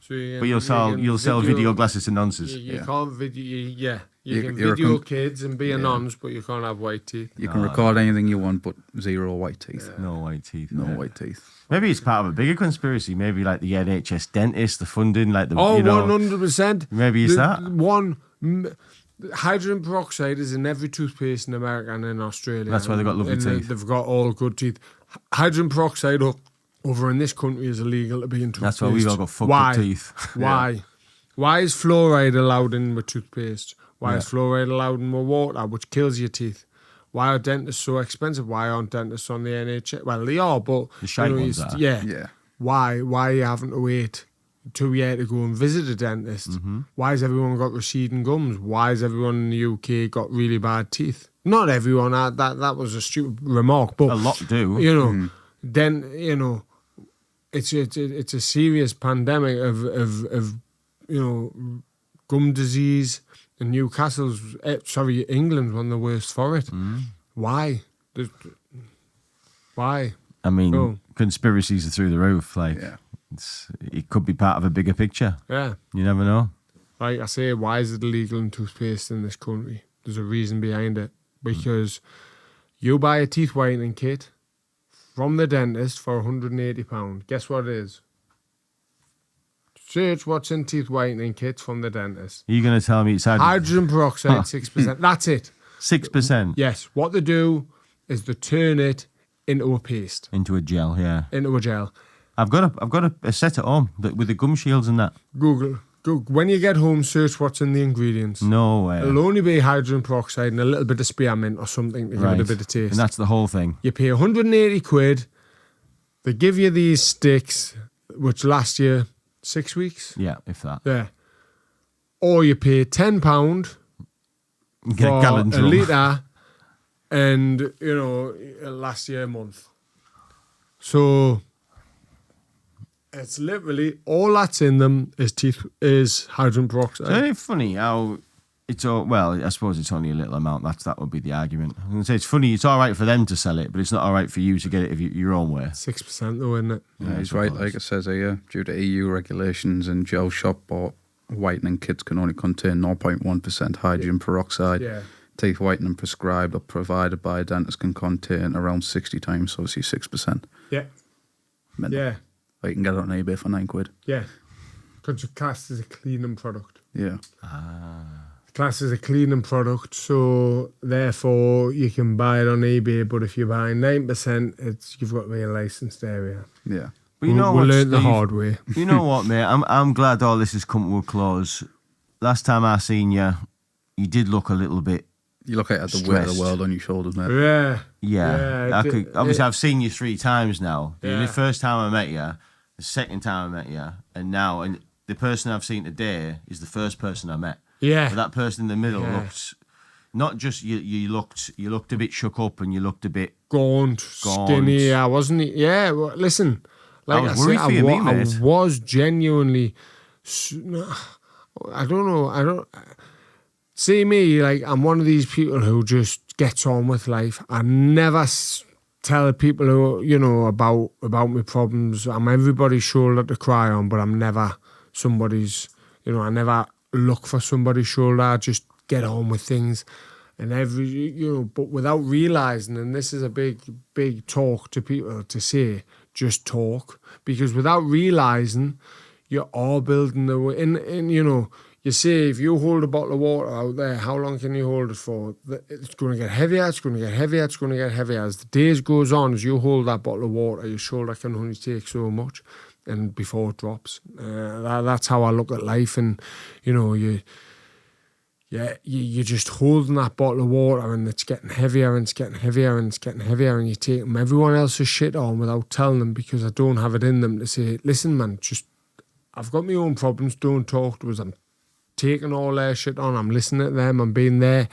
So you But can you'll sell video glasses to nonces. You Yeah. can't video. You can you're a video con- kids and be a nonce, but you can't have white teeth. You can record anything you want, but zero white teeth. No white teeth. No yeah. white teeth. Maybe it's part of a bigger conspiracy. Maybe like the NHS dentist, the funding, like the Oh, you know. 100%. Maybe it's that. Hydrogen peroxide is in every toothpaste in America and in Australia. That's why they've got lovely And teeth. They've got all good teeth. Hydrogen peroxide over in this country is illegal to be in toothpaste. That's why we've all got fucked Why? up teeth. Why? Why is fluoride allowed in with toothpaste? Why is fluoride allowed in with water, which kills your teeth? Why are dentists so expensive? Why aren't dentists on the NHS? Well, they are, but The shite ones are. Yeah. Yeah. Why are you having to wait 2 years to go and visit a dentist. Why has everyone got receding gums? Why has everyone in the UK got really bad teeth? Not everyone. That was a stupid remark, but A lot do. You know, then you know, it's a serious pandemic of you know, gum disease. And Newcastle's, England's one of the worst for it. Why? Why? I mean, Oh. conspiracies are through the roof. Like, Yeah. it could be part of a bigger picture. Yeah. You never know. Like I say, why is it illegal in toothpaste in this country? There's a reason behind it. Because you buy a teeth whitening kit from the dentist for £180. Guess what it is? Search what's in teeth whitening kits from the dentist. Are you going to tell me it's Hydrogen peroxide, 6%. That's it. 6% Yes. What they do is they turn it into a paste, into a gel? Yeah, into a gel. I've got a set at home with the gum shields and that. Google. When you get home, search what's in the ingredients. No way. It'll only be hydrogen peroxide and a little bit of spearmint or something to give it a bit of taste. And that's the whole thing. You pay 180 quid. They give you these sticks, which last you 6 weeks. Yeah, if that. Yeah. Or you pay £10 You get for a gallon a drum. litre, and you know it'll last you a month. So it's literally all that's in them is hydrogen peroxide. So it's funny how it's all, well, I suppose it's only a little amount. That would be the argument. I'm going to say it's funny, it's all right for them to sell it, but it's not all right for you to get it your own way. 6% though, isn't it? Yeah, he's right. Like it says here, due to EU regulations and gel shop or whitening kits can only contain 0.1% hydrogen peroxide. Yeah. Teeth whitening prescribed or provided by a dentist can contain around 60 times, so obviously 6%. Yeah. Mental. Yeah. Like you can get it on eBay for £9. Yeah. Because it's classed as a cleaning product. Yeah. Classed as a cleaning product, so therefore you can buy it on eBay, but if you buy 9%, you've got to be a licensed area. Yeah. But you know we what, learned the Steve? hard way. You know what, mate? I'm glad all this has come to a close. Last time I seen you, you did look a little bit. You look at the weight of Stressed. the world on your shoulders, mate. Yeah. Yeah, obviously I've seen you 3 times now. Yeah. The first time I met you, the second time I met you, and now, and the person I've seen today is the first person I met. Yeah. But that person in the middle Yeah. looked not just you looked a bit shook up, and you looked a bit. Gaunt, skinny. I wasn't. Yeah. Well, listen, like was I worried said, for you, mate, I mate. was genuinely. I don't know. I don't. See me, like I'm one of these people who just gets on with life. I never tell people who about my problems. I'm everybody's shoulder to cry on, but I'm never somebody's. I never look for somebody's shoulder. I just get on with things, and but without realizing. And this is a big talk to people to say. Just talk, because without realizing, you're all building the way. And you say if you hold a bottle of water out there, how long can you hold it for? It's going to get heavier, it's going to get heavier, it's going to get heavier. As the days goes on, as you hold that bottle of water, your shoulder can only take so much, and before it drops. That's how I look at life. And, you're just holding that bottle of water, and it's getting heavier, and it's getting heavier, and it's getting heavier, and you take them everyone else's shit on without telling them, because I don't have it in them to say, listen, man, I've got my own problems, don't talk to us. I'm taking all their shit on, I'm listening to them, I'm being their,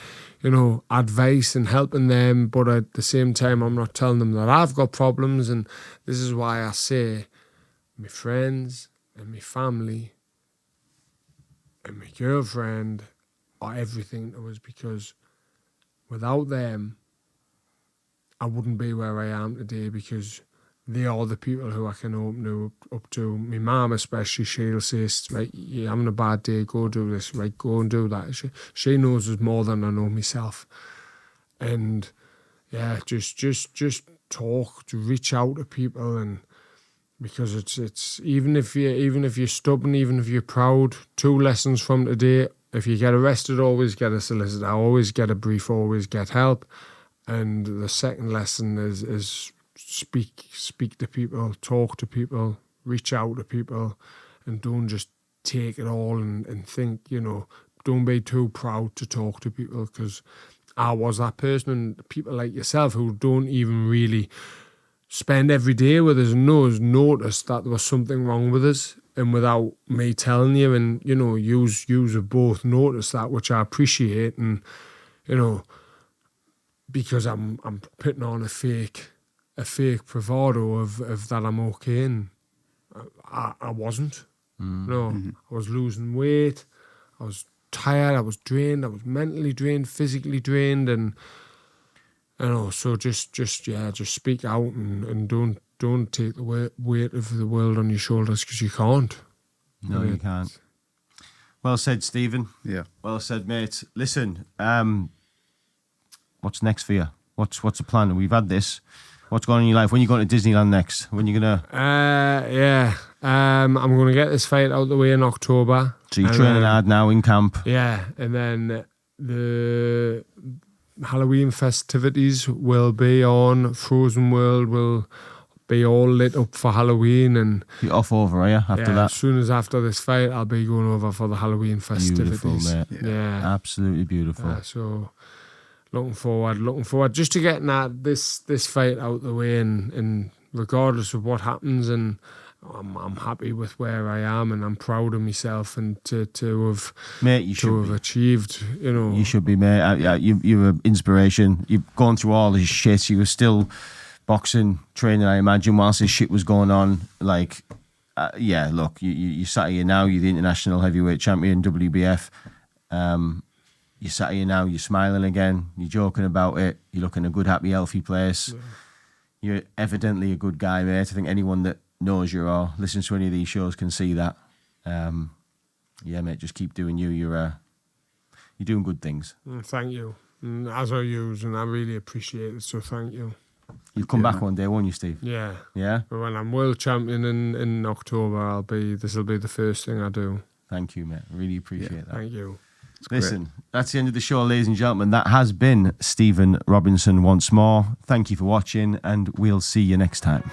advice and helping them, but at the same time, I'm not telling them that I've got problems. And this is why I say my friends and my family and my girlfriend are everything to us, because without them, I wouldn't be where I am today, because they are the people who I can open up to. My mum especially, she'll say, right, you're having a bad day, go do this, right, go and do that. She knows us more than I know myself. And yeah, just talk, to reach out to people, and because it's even if you're stubborn, even if you're proud, 2 lessons from today: if you get arrested, always get a solicitor, always get a brief, always get help. And the second lesson is speak to people, talk to people, reach out to people, and don't just take it all and think, don't be too proud to talk to people, because I was that person. And people like yourself who don't even really spend every day with us and noticed that there was something wrong with us, and without me telling you, and you know, yous have both noticed that, which I appreciate, and you know, because I'm putting on a fake bravado of that I'm okay, and I wasn't. No, I was losing weight, I was tired, I was drained, I was mentally drained, physically drained, and you know, so just speak out and don't take the weight of the world on your shoulders, because you can't. No, you can't. Well said, Stephen. Yeah. Well said, mate. Listen, what's next for you? What's the plan? We've had this. What's going on in your life? When are you going to Disneyland next? When are you gonna? I'm gonna get this fight out the way in October. So you're training hard now in camp. Yeah, and then the Halloween festivities will be on. Frozen World will be all lit up for Halloween, and You're off over, are you? After that, as soon as after this fight, I'll be going over for the Halloween festivities. beautiful, mate. Yeah. Absolutely beautiful. So looking forward just to getting this fight out the way, and regardless of what happens, and I'm happy with where I am, and I'm proud of myself, and to have Mate, you should be. achieved, you know. You should be, mate. You're an inspiration. You've gone through all this shit. You were still boxing, training, I imagine, whilst this shit was going on. Like, look, you sat here now. You're the international heavyweight champion, WBF. You sat here now. You're smiling again. You're joking about it. You look in a good, happy, healthy place. Yeah. You're evidently a good guy, mate. I think anyone that knows you or listens to any of these shows can see that. Yeah, mate, just keep doing you. You're doing good things. Thank you. As are you, and I really appreciate it, so thank you. You'll come back one day, won't you, Steve? Yeah. Yeah? But when I'm world champion in October, this will be the first thing I do. Thank you, mate. Really appreciate that. Thank you. Listen, that's the end of the show, ladies and gentlemen. That has been Stephen Robinson once more. Thank you for watching, and we'll see you next time.